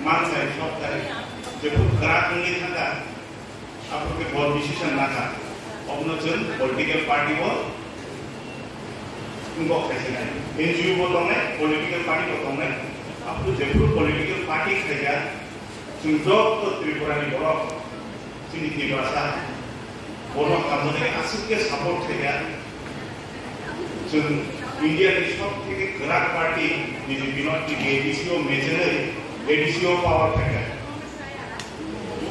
G: मानसाय सप्ताह जेफोर खराखंनि थाखा आपके बहुत डिसीजन ना था अपना चल पॉलिटिकल पार्टी वो उनको कैसे नहीं एनजीओ वो तो नहीं पॉलिटिकल पार्टी वो तो नहीं आपको जेफुर पॉलिटिकल पार्टी खेला सुंदर तो त्रिपुरा नि बरो चिनि त्रिपुरा बरो कामने आसुक के सपोर्ट खेला जों इंडिया नि सब থেকে গ্রাক পার্টি বিজেপি नो एडीसीओ मेजर एडीसीओ पावर खेला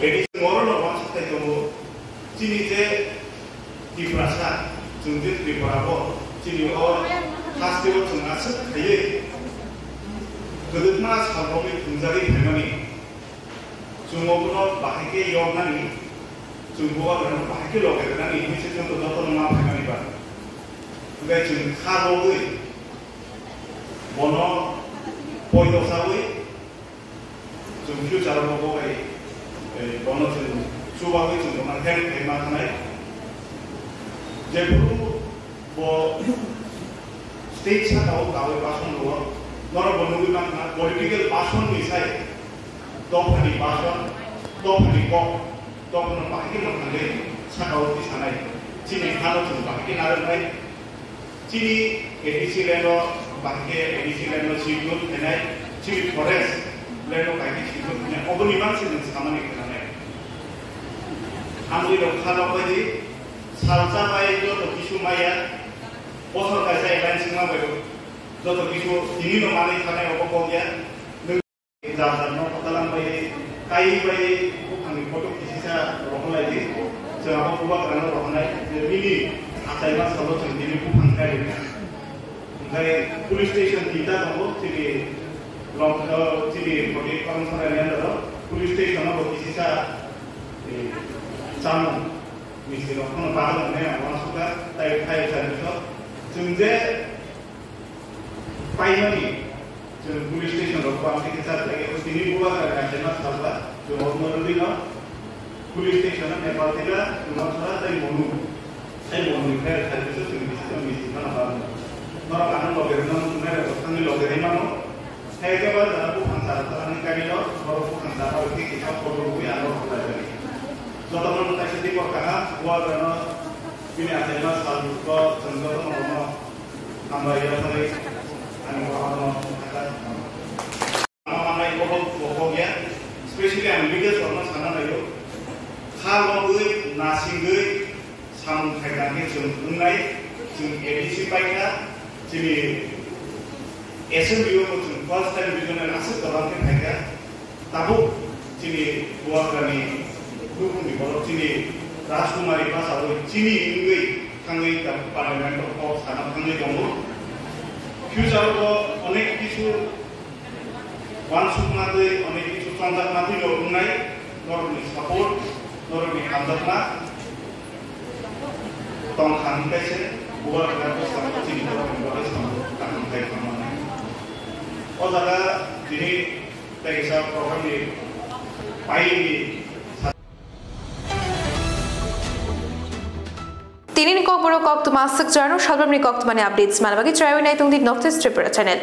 G: एडीसी मोरल वाचते तो चिनि जे त्रिपुरा जोंदि त्रिपुराबो चिनि अ हास्टेबो जोंनासो थायो गोदोमा साब्रनि थुंजारि थांनानै जोंबो बाहायके यगनानि जोंबो बाहायके लगायनानै मोनसे जोंबो जतन मा थांनानै बा ओमफ्राय जों खालबै बन पयदसाबै जों फिउचाराव बावै बन जों सुबाबै जों मा हेल्प मा थानाय जेबो ब स्टेट सानाव गावे बासन दङ नर बनुगि मानना पलिटिकल बासन निसाय दफानि बासन दफानि क दफान बाहायके माननानै सानाव दि सानाय चिनि हानो जों बाहायके नारनाय चिनि एडिसि लेनो बाहायके एडिसि लेनो सिगुन थानाय चिनि फरेस्ट लेनो बाहायके सिगुन थानाय अबनि मानसि जों सामानि खानाय आंनि खालाव बायदि सालजा बाय जत किसु माया बसर गायसाय लाइन सिंमा बायदो जत किसु दिनि न माने थानाय अबको गया जाजार न पतालां बाय काई बाय आंनि फटो किसिसा रखलायदि जों आबो बुबा गानो रखनाय मिनि आसायमा सलो जों दिनि फांखाय ओमफ्राय पुलिस स्टेशन दिता दङ चिनि लंग चिनि बडि कनसरायनाय दङ पुलिस स्टेशनाव किसिसा जानो मिस्टेक खौनो बाहायनानै आं सुगा ताइ थाइ जानो जों जे पाइमानि जों पुलिस स्टेशनाव बांसिन केसा जायगायाव दिनै बुवा गायना साबा जों हरमोरदि न पुलिस स्टेशनाव नेपाल तेला नसरा जाय मनु जाय मनुनिफ्राय थाइसो जों बिसिनो मिस्टेक ना नरा कानो लगेरनो नाय थांनि लगेरै मानो थाइकेबा जानो फांसा थानानै गायनो नरा फांसा बायदि केसा फटो बुइ आरो खालामबाय जतन ताइसे दि कहा बुवा गानो बिनि आसायमा सालुको जोंगो ननो आमरा यासै आनि बाहानो आमाय बको गया स्पेशली आं बिगेस हरनो साना नायो खालगै नासिगै साम थाइगानि जों बुंनाय जों एडिसि बायना जोंनि एसेम्बलियाव जों फर्स्ट टाइम बिजनेस आसे दलांनि थाइगा दाबो जोंनि बुवागानि बुहुमनि बर' चिनि राजकुमारी भाषाव चिनि इंगै थाङै पार्लियामेन्टआव साना थाङै दङ फिउचाराव अनेक किसु वानसुकनादै अनेक किसु संजाकनादै लुनाय नरनि सापर्ट नरनि हामजाकना तंखानिखायसो बुवागानि सापर्ट चिनि दरनि बारै सापर्ट खालामनाय खालामनाय अजागा दिनै ताइसा प्रग्रामनि पाइनि
A: Tinin ko puro kok tumasok jarno shalbam ni kok tumani updates malabagi trawi na itong din Northeast Tripura channel.